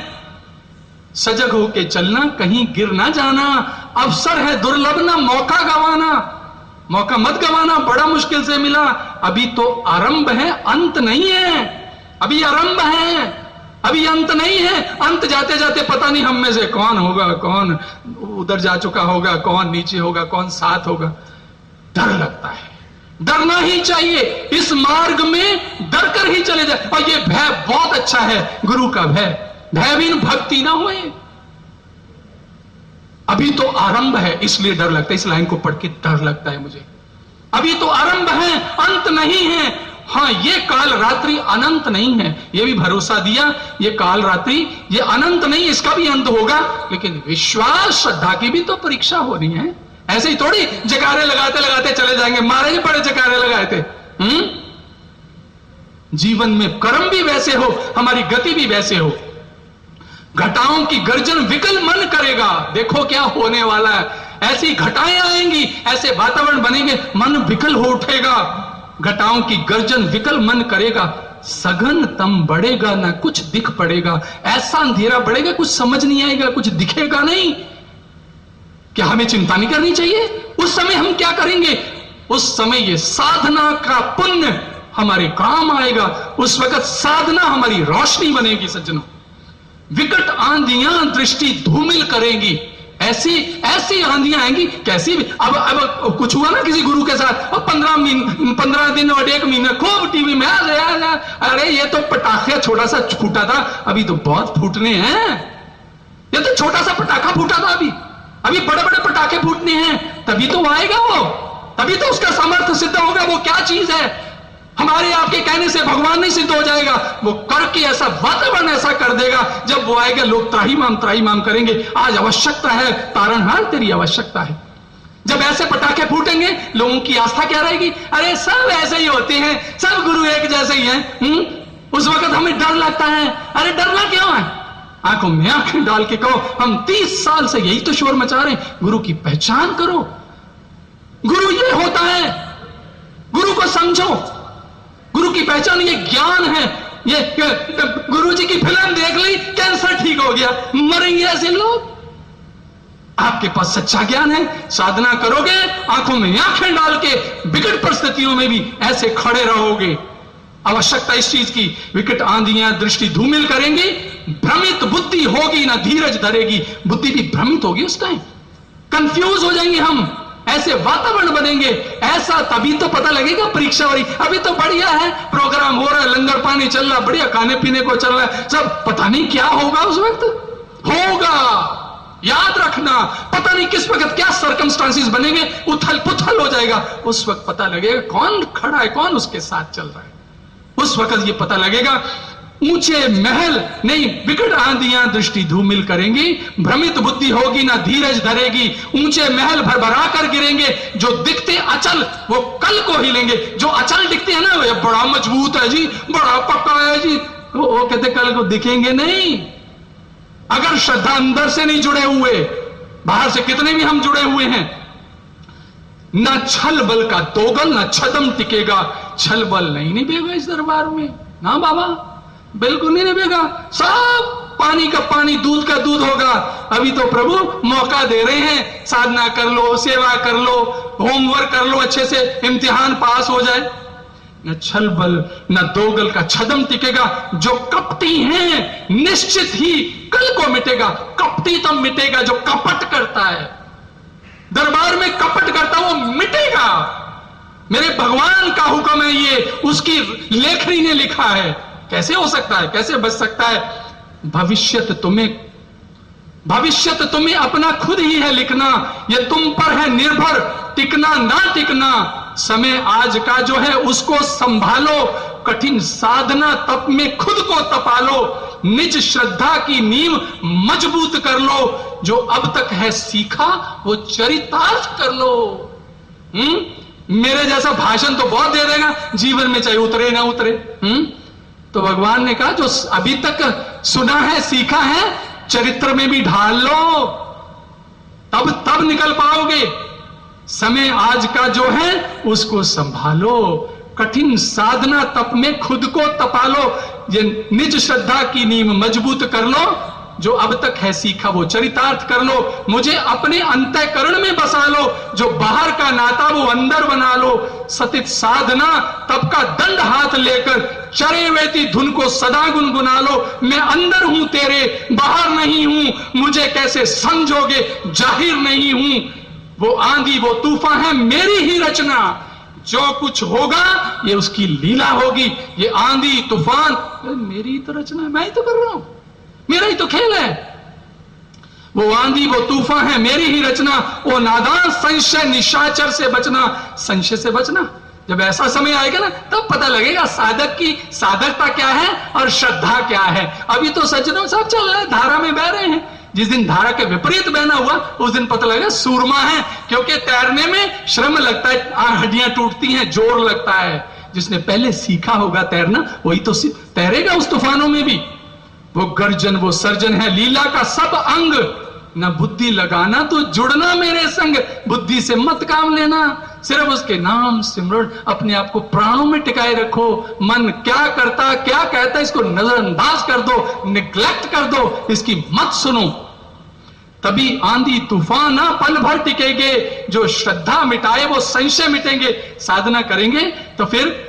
सजग होके चलना, कहीं गिर ना जाना, अवसर है दुर्लभ ना मौका गवाना। मौका मत गवाना, बड़ा मुश्किल से मिला। अभी तो आरंभ है, अंत नहीं है। अभी आरंभ है, अभी अंत नहीं है। अंत जाते जाते पता नहीं हम में से कौन होगा, कौन उधर जा चुका होगा, कौन नीचे होगा, कौन साथ होगा। डर लगता है, डरना ही चाहिए। इस मार्ग में डर कर ही चले जाए। और ये भय बहुत अच्छा है, गुरु का भय। भयहीन भक्ति ना होए। अभी तो आरंभ है, इसलिए डर लगता है। इस लाइन को पढ़ के डर लगता है मुझे। अभी तो आरंभ है, अंत नहीं है। हां, ये काल रात्रि अनंत नहीं है, ये भी भरोसा दिया। ये काल रात्रि ये अनंत नहीं, इसका भी अंत होगा। लेकिन विश्वास श्रद्धा की भी तो परीक्षा होनी है। ऐसे ही थोड़ी जकारे लगाते लगाते चले जाएंगे। महाराज जी बड़े जकारे लगाए थे। जीवन में कर्म भी वैसे हो, हमारी गति भी वैसे हो। घटाओं की गर्जन विकल मन करेगा। देखो क्या होने वाला है। ऐसी घटाएं आएंगी, ऐसे वातावरण बनेंगे, मन विकल हो उठेगा। घटाओं की गर्जन विकल मन करेगा। सघन तम बढ़ेगा, ना कुछ दिख पड़ेगा। ऐसा अंधेरा बढ़ेगा, कुछ समझ नहीं आएगा, कुछ दिखेगा नहीं। क्या हमें चिंता नहीं करनी चाहिए? उस समय हम क्या करेंगे? उस समय ये साधना का पुण्य हमारे काम आएगा। उस वक्त साधना हमारी रोशनी बनेगी। सज्जनों, विकट आंधियां दृष्टि धूमिल करेंगी। ऐसी ऐसी आंधियां आएंगी, कैसी भी। अब कुछ हुआ ना किसी गुरु के साथ, और 15 दिन और 1 महीना खूब टीवी में आ गया। अरे ये तो पटाखा छोटा सा फूटा था, अभी तो बहुत फूटने हैं। ये तो छोटा सा पटाखा फूटा था, अभी बड़े बड़े पटाखे फूटने हैं। तभी तो आएगा वो, तभी तो उसका सामर्थ्य सिद्ध होगा। वो क्या चीज है? हमारे आपके कहने से भगवान नहीं सिद्ध हो जाएगा। वो करके ऐसा वातावरण ऐसा कर देगा, जब वो आएगा लोग त्राहिमाम करेंगे। आज आवश्यकता है तारणहार, तेरी आवश्यकता है। जब ऐसे पटाखे फूटेंगे, लोगों की आस्था क्या रहेगी? अरे सब ऐसे ही होते हैं, सब गुरु एक जैसे ही हैं। उस वक्त हमें डर लगता है। अरे डरना क्यों है? आंखों में आंखें डाल के कहो, हम 30 साल से यही तो शोर मचा रहे हैं। गुरु की पहचान करो। गुरु ये होता है, गुरु को समझो। गुरु की पहचान ये ज्ञान है। ये गुरु जी की फिल्म देख ली, कैंसर ठीक हो गया, मरेंगे ऐसे लोग। आपके पास सच्चा ज्ञान है, साधना करोगे, आंखों में आंखें डाल के विकट परिस्थितियों में भी ऐसे खड़े रहोगे। आवश्यकता इस चीज की, विकट आंधियां दृष्टि धूमिल करेंगी, भ्रमित बुद्धि होगी ना धीरज धरेगी। बुद्धि भी भ्रमित होगी, उस टाइम कंफ्यूज हो जाएंगे हम। ऐसे वातावरण बनेंगे, ऐसा तभी तो पता लगेगा परीक्षा हो रही। अभी तो बढ़िया है, प्रोग्राम हो रहा है, लंगर पानी चल रहा, बढ़िया खाने पीने को चल रहा है सब। पता नहीं क्या होगा उस वक्त। होगा, याद रखना, पता नहीं किस वक्त क्या सर्कमस्टांसेस बनेंगे, उथल पुथल हो जाएगा। उस वक्त पता लगेगा कौन खड़ा है, कौन उसके साथ चल रहा है। उस वक्त ये पता लगेगा। ऊंचे महल नहीं, विकट आंधियां दृष्टि धूमिल करेंगी, भ्रमित बुद्धि होगी ना धीरज धरेगी। ऊंचे महल भरभरा कर गिरेंगे, जो दिखते अचल वो कल को हिलेंगे। जो अचल दिखते हैं ना, वो बड़ा मजबूत है जी, बड़ा पक्का है जी, वो कहते कल को दिखेंगे नहीं। अगर श्रद्धा अंदर से नहीं जुड़े हुए, बाहर से कितने भी हम जुड़े हुए हैं, ना छल बल का दोगल ना छदम टिकेगा। छल बल नहीं निभेगा इस दरबार में, ना बाबा, बिल्कुल नहीं निभेगा। सब पानी का पानी, दूध का दूध होगा। अभी तो प्रभु मौका दे रहे हैं, साधना कर लो, सेवा कर लो, होमवर्क कर लो, अच्छे से इम्तिहान पास हो जाए। न छल बल न दोगल का छदम टिकेगा। जो कपटी हैं निश्चित ही कल को मिटेगा। कपटी तो मिटेगा, जो कपट करता है, दरबार में कपट करता वो मिटेगा। मेरे भगवान का हुक्म है ये, उसकी लेखनी ने लिखा है। कैसे हो सकता है, कैसे बच सकता है? भविष्यत तुम्हें अपना खुद ही है लिखना, ये तुम पर है निर्भर, टिकना ना टिकना। समय आज का जो है उसको संभालो, कठिन साधना तप में खुद को तपा लो, निज श्रद्धा की नींव मजबूत कर लो, जो अब तक है सीखा वो चरितार्थ कर लो। मेरे जैसा भाषण तो बहुत दे देगा, जीवन में चाहे उतरे ना उतरे। तो भगवान ने कहा जो अभी तक सुना है सीखा है चरित्र में भी ढाल लो, तब निकल पाओगे। समय आज का जो है उसको संभालो, कठिन साधना तप में खुद को तपा लो, ये निज श्रद्धा की नींव मजबूत कर लो, जो अब तक है सीखा वो चरितार्थ कर लो, मुझे अपने अंतःकरण में बसा लो, जो बाहर का नाता वो अंदर बना लो, सतित साधना तप का दंड हाथ लेकर चरे वेती धुन को सदा गुनगुना लो। मैं अंदर हूं तेरे, बाहर नहीं हूं, मुझे कैसे समझोगे, जाहिर नहीं हूं। वो आंधी वो तूफान है मेरी ही रचना, जो कुछ होगा ये उसकी लीला होगी। ये आंधी तूफान मेरी तो रचना है, मैं ही तो कर रहा हूं, मेरा ही तो खेल है। वो आंधी वो तूफान है मेरी ही रचना, वो नादान संशय निशाचर से बचना, संशय से बचना। जब ऐसा समय आएगा ना तब पता लगेगा साधक की साधकता क्या है और श्रद्धा क्या है। अभी तो सज्जनों सब चल रहे हैं, धारा में बह रहे हैं। जिस दिन धारा के विपरीत बहना हुआ उस दिन पता लगेगा सूरमा है, क्योंकि तैरने में श्रम लगता है, हड्डियां टूटती हैं, जोर लगता है। जिसने पहले सीखा होगा तैरना वही तो तैरेगा उस तूफानों में भी। वो गर्जन वो सर्जन है लीला का सब अंग, न बुद्धि लगाना तो जुड़ना मेरे संग, बुद्धि से मत काम लेना, सिर्फ उसके नाम सिमरण अपने आप को प्राणों में टिकाए रखो। मन क्या करता क्या कहता इसको नजरअंदाज कर दो, निग्लेक्ट कर दो, इसकी मत सुनो, तभी आंधी तूफान ना पल भर टिकेंगे। जो श्रद्धा मिटाए वो संशय मिटेंगे, साधना करेंगे तो फिर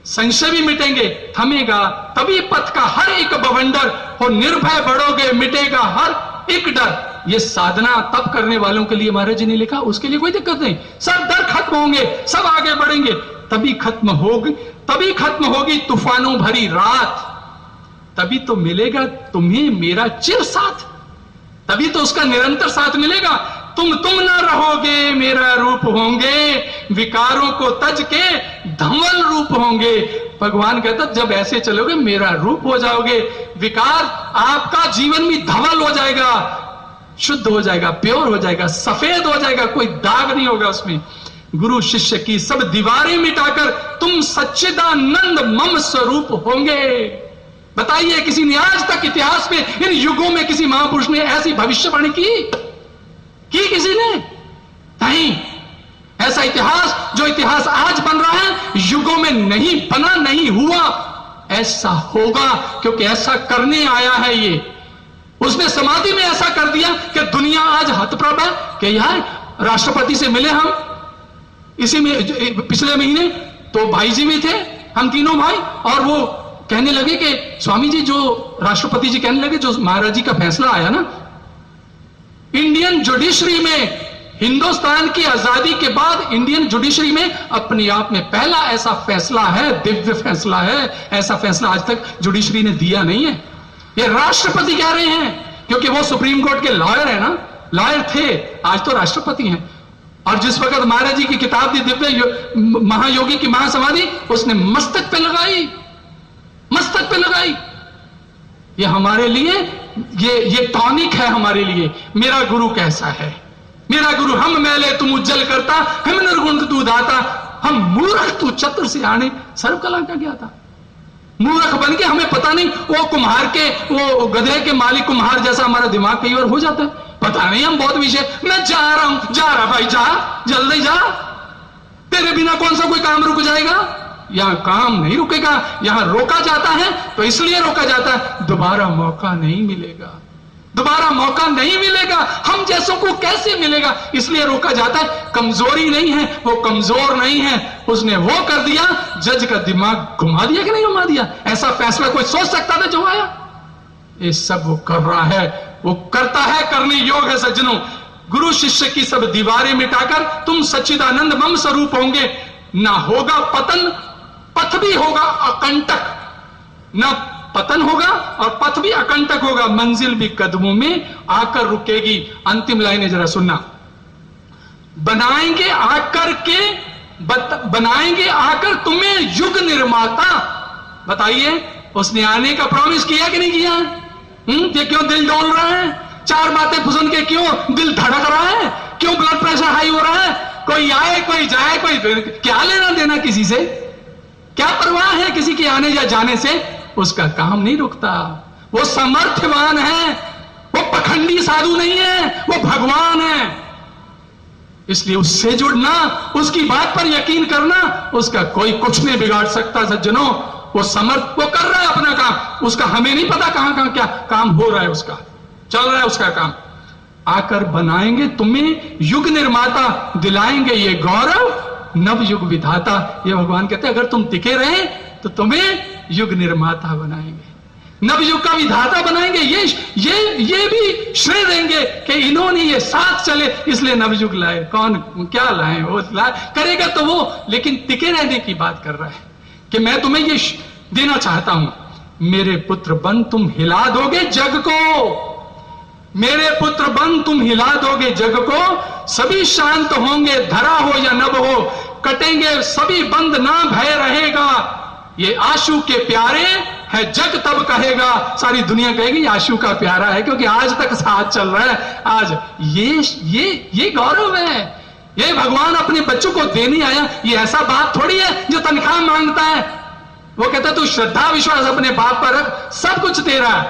संशय भी मिटेंगे, थमेगा तभी पथ का हर एक बवंडर हो, निर्भय बढ़ोगे मिटेगा हर एक डर। ये साधना तप करने वालों के लिए महाराज जी ने लिखा, उसके लिए कोई दिक्कत नहीं, सब डर खत्म होंगे, सब आगे बढ़ेंगे, तभी खत्म होगी तूफानों भरी रात, तभी तो मिलेगा तुम्हें मेरा चिर साथ, तभी तो उसका निरंतर साथ मिलेगा। तुम ना रहोगे मेरा रूप होंगे, विकारों को तज के धवल रूप होंगे। भगवान कहता जब ऐसे चलोगे मेरा रूप हो जाओगे, विकार आपका जीवन भी धवल हो जाएगा, शुद्ध हो जाएगा, प्योर हो जाएगा, सफेद हो जाएगा, कोई दाग नहीं होगा उसमें। गुरु शिष्य की सब दीवारें मिटाकर तुम सच्चिदानंद मम स्वरूप होंगे। बताइए किसी ने आज तक इतिहास में इन युगों में किसी महापुरुष ने ऐसी भविष्यवाणी की किसी ने? नहीं। ऐसा इतिहास जो इतिहास आज बन रहा है युगों में नहीं बना, नहीं हुआ, ऐसा होगा क्योंकि ऐसा करने आया है ये। उसने समाधि में ऐसा कर दिया कि दुनिया आज हतप्रभ है कि यार राष्ट्रपति से मिले हम इसी में पिछले महीने, तो भाई जी भी थे, हम तीनों भाई, और वो कहने लगे कि स्वामी जी जो राष्ट्रपति जी कहने लगे जो महाराज जी का फैसला आया ना, इंडियन जुडिशरी में, हिंदुस्तान की आजादी के बाद इंडियन जुडिशरी में अपने आप में पहला ऐसा फैसला है, दिव्य फैसला है, ऐसा फैसला आज तक जुडिशरी ने दिया नहीं है। ये राष्ट्रपति कह रहे हैं क्योंकि वो सुप्रीम कोर्ट के लॉयर है ना, लॉयर थे, आज तो राष्ट्रपति हैं। और जिस वक्त महाराज जी की किताब दी दिव्य महायोगी की महासमाधि, उसने मस्तक पे लगाई, मस्तक पे लगाई। ये हमारे लिए ये टॉनिक है हमारे लिए। मेरा गुरु कैसा है, मेरा गुरु हम मैले तुम उज्जवल करता, हम निर्गुण तू दाता, हम मूर्ख तू चतुर से आने सर्व कला का क्या था। मूर्ख बन के हमें पता नहीं, वो कुम्हार के वो गधे के मालिक कुम्हार जैसा हमारा दिमाग कई बार हो जाता है, पता नहीं हम बहुत विषय, मैं जा रहा भाई, जा जल्दी जा, तेरे बिना कौन सा कोई काम रुक जाएगा। यहां काम नहीं रुकेगा, यहां रोका जाता है तो इसलिए रोका जाता है, दोबारा मौका नहीं मिलेगा, दोबारा मौका नहीं मिलेगा, हम जैसों को कैसे मिलेगा, इसलिए रोका जाता है। कमजोरी नहीं है, वो कमजोर नहीं है, उसने वो कर दिया, जज का दिमाग घुमा दिया कि नहीं घुमा दिया। ऐसा फैसला कोई सोच सकता था जो आया, ये सब वो कर रहा है, वो करता है, करने योग है। सज्जनों, गुरु शिष्य की सब दीवारें मिटाकर तुम सच्चिदानंद मम स्वरूप होंगे, ना होगा पतन, पथ भी होगा अकंटक, ना पतन होगा और पथ भी अकंटक होगा, मंजिल भी कदमों में आकर रुकेगी। अंतिम लाइनें जरा सुनना, बनाएंगे आकर तुम्हें युग निर्माता। बताइए, उसने आने का प्रॉमिस किया कि नहीं किया? ये क्यों दिल डोल रहा है? चार बातें सुन के क्यों दिल धड़क रहा है? क्यों ब्लड प्रेशर हाई हो रहा है? कोई आए कोई जाए, कोई क्या लेना देना किसी से? क्या परवाह है किसी के आने या जाने से? उसका काम नहीं रुकता। वो समर्थवान है, वो पखंडी साधु नहीं है, वो भगवान है। इसलिए उससे जुड़ना, उसकी बात पर यकीन करना, उसका कोई कुछ नहीं बिगाड़ सकता। सज्जनों, वो समर्थ, वो कर रहा है अपना काम, उसका हमें नहीं पता कहां कहां क्या काम हो रहा है, उसका चल रहा है उसका काम। आकर बनाएंगे तुम्हें युग निर्माता, दिलाएंगे ये गौरव नव युग विधाता। ये भगवान कहते हैं अगर तुम टिके रहे तो तुम्हें युग निर्माता बनाएंगे, नवयुग का विधाता बनाएंगे। ये भी श्रेय देंगे कि इन्होंने ये साथ चले इसलिए नवयुग लाए। कौन क्या लाए? वो लाए, करेगा तो वो, लेकिन टिके रहने की बात कर रहा है कि मैं तुम्हें ये देना चाहता हूं, मेरे पुत्र बन तुम हिला दोगे जग को, मेरे पुत्र बन तुम हिला दोगे जग को, सभी शांत होंगे धरा हो या नभ हो, कटेंगे सभी बंद ना भय रहेगा। ये आशु के प्यारे है जग तब कहेगा, सारी दुनिया कहेगी आशु का प्यारा है, क्योंकि आज तक साथ चल रहा है। आज ये गौरव है, ये भगवान अपने बच्चों को देने आया। ये ऐसा बात थोड़ी है जो तनख्वाह मांगता है। वो कहता तू श्रद्धा विश्वास अपने बाप पर रख, सब कुछ तेरा है,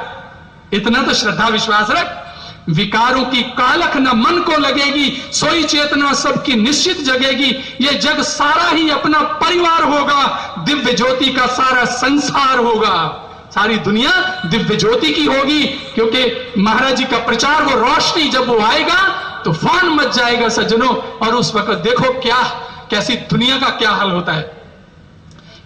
इतना तो श्रद्धा विश्वास रख। विकारों की कालख न मन को लगेगी, सोई चेतना सबकी निश्चित जगेगी। ये जग सारा ही अपना परिवार होगा, दिव्य ज्योति का सारा संसार होगा। सारी दुनिया दिव्य ज्योति की होगी, क्योंकि महाराज जी का प्रचार, वो रोशनी जब वो आएगा तूफान मच जाएगा सज्जनों। और उस वक्त देखो क्या, कैसी दुनिया का क्या हाल होता है।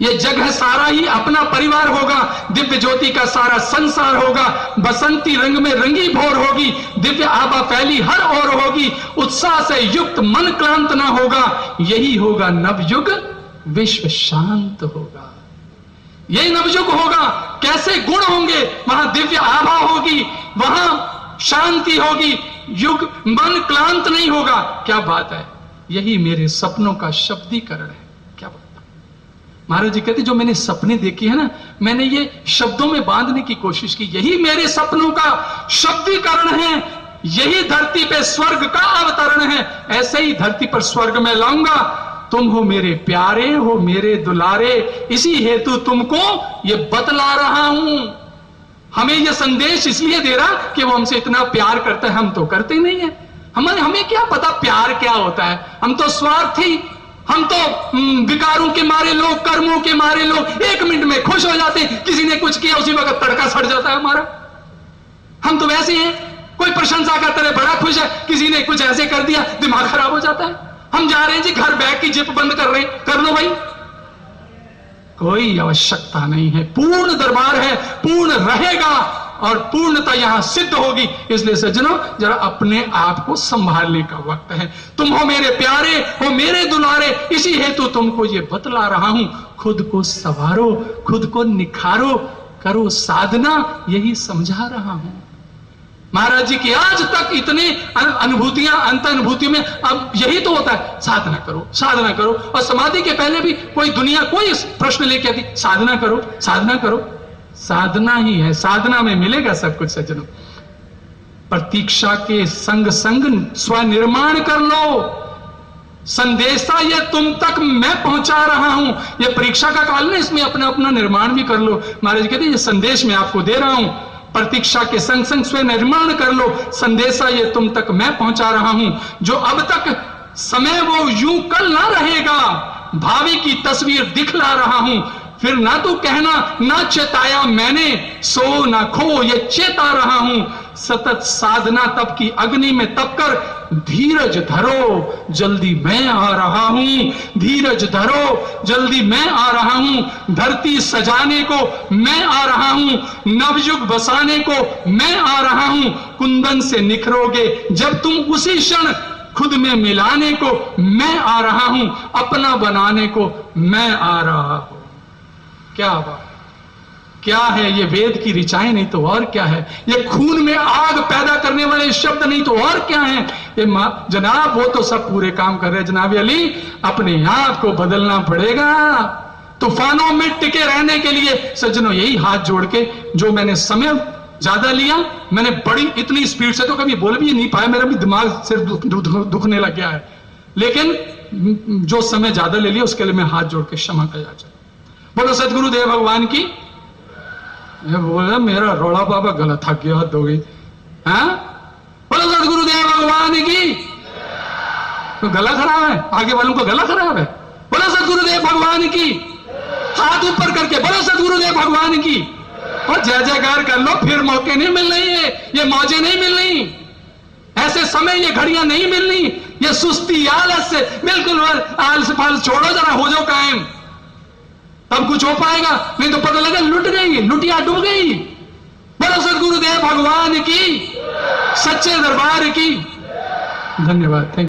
ये जग है सारा ही अपना परिवार होगा, दिव्य ज्योति का सारा संसार होगा, बसंती रंग में रंगी भोर होगी, दिव्य आभा फैली हर ओर होगी, उत्साह से युक्त मन क्लांत ना होगा, यही होगा नवयुग, विश्व शांत होगा। यही नवयुग होगा। कैसे गुण होंगे? वहां दिव्य आभा होगी, वहां शांति होगी, युग मन क्लांत नहीं होगा। क्या बात है, यही मेरे सपनों का शब्दीकरण है। क्या बात। महाराज जी कहते जो मैंने सपने देखे हैं ना, मैंने ये शब्दों में बांधने की कोशिश की, यही मेरे सपनों का शब्दीकरण है, यही धरती पे स्वर्ग का अवतरण है। ऐसे ही धरती पर स्वर्ग में लाऊंगा। तुम हो मेरे प्यारे, हो मेरे दुलारे, इसी हेतु तुमको ये बतला रहा हूं। हमें ये संदेश इसलिए दे रहा कि वो हमसे इतना प्यार करता है, हम तो करते नहीं है। हमें क्या पता प्यार क्या होता है? हम तो स्वार्थी, हम तो विकारों के मारे लोग, कर्मों के मारे लोग, एक मिनट में खुश हो जाते हैं। किसी ने कुछ किया उसी वक्त तड़का सड़ जाता है हमारा। हम तो वैसे हैं, कोई प्रशंसा करता है बड़ा खुश है, किसी ने कुछ ऐसे कर दिया दिमाग खराब हो जाता है। हम जा रहे हैं जी घर बैग की जिप बंद कर रहे हैं, कर लो भाई, कोई आवश्यकता नहीं है। पूर्ण दरबार है, पूर्ण रहेगा और पूर्णता यहां सिद्ध होगी। इसलिए सज्जनों जरा अपने आप को संभालने का वक्त है। तुम हो मेरे प्यारे, हो मेरे दुलारे, इसी हेतु तुमको ये बतला रहा हूं। खुद को संवारो, खुद को निखारो, करो साधना, यही समझा रहा हूं। महाराज जी की आज तक इतने अनुभूतियां, अंत अनुभूतियों में अब यही तो होता है, साधना करो, साधना करो। और समाधि के पहले भी कोई दुनिया कोई प्रश्न लेके आती, साधना करो, साधना करो। साधना ही है, साधना में मिलेगा सब कुछ सज्जनों। प्रतीक्षा के संग संग स्वनिर्माण कर लो। संदेशा ये तुम तक मैं पहुंचा रहा हूं। ये परीक्षा का काल है, इसमें अपना अपना निर्माण भी कर लो। महाराज कहते ये संदेश मैं आपको दे रहा हूं, प्रतीक्षा के संग संग स्वयं निर्माण कर लो। संदेशा ये तुम तक मैं पहुंचा रहा हूं। जो अब तक समय वो यूं कल ना रहेगा, भावी की तस्वीर दिखला रहा हूं। फिर ना तू कहना ना चेताया मैंने, सो ना खो ये चेता रहा हूं। सतत साधना तप की अग्नि में तप कर धीरज धरो, जल्दी मैं आ रहा हूं। धीरज धरो, जल्दी मैं आ रहा हूं। धरती सजाने को मैं आ रहा हूं, नवयुग बसाने को मैं आ रहा हूं। कुंदन से निखरोगे जब तुम उसी क्षण खुद में मिलाने को मैं आ रहा हूं, अपना बनाने को मैं आ रहा हूं। क्या बात, क्या है ये? वेद की ऋचाएं नहीं तो और क्या है? ये खून में आग पैदा करने वाले शब्द नहीं तो और क्या है? ये जनाब वो तो सब पूरे काम कर रहे हैं जनाब अली, अपने आप को बदलना पड़ेगा तूफानों में टिके रहने के लिए। सज्जनों, यही हाथ जोड़ के, जो मैंने समय ज्यादा लिया, मैंने बड़ी इतनी स्पीड से तो कभी बोल भी नहीं पाया, मेरा भी दिमाग सिर दुखने लग गया है, लेकिन जो समय ज्यादा ले लिया उसके लिए मैं हाथ जोड़ के क्षमा कर याचना। बोलो सदगुरुदेव भगवान की। बोला मेरा रोड़ा बाबा गला थक गया, हद हो गई। हाँ, बोलो सदगुरुदेव भगवान की। तो गला खराब है, आगे वालों का गला खराब है। बोलो सदगुरुदेव भगवान की। हाथ ऊपर करके बोलो सदगुरुदेव भगवान की, और जय जयकार कर लो। फिर मौके नहीं मिल रही है, ये मौजें नहीं मिल रही, ऐसे समय ये घड़ियां नहीं मिल रही, ये सुस्ती आलस से बिल्कुल आलस फालस छोड़ो, जरा हो जाओ कायम, तब कुछ हो पाएगा। नहीं तो पता लगा लुट गई, लुटिया डूब गई। बोलो सदगुरुदेव भगवान की, सच्चे दरबार की। धन्यवाद, थैंक यू।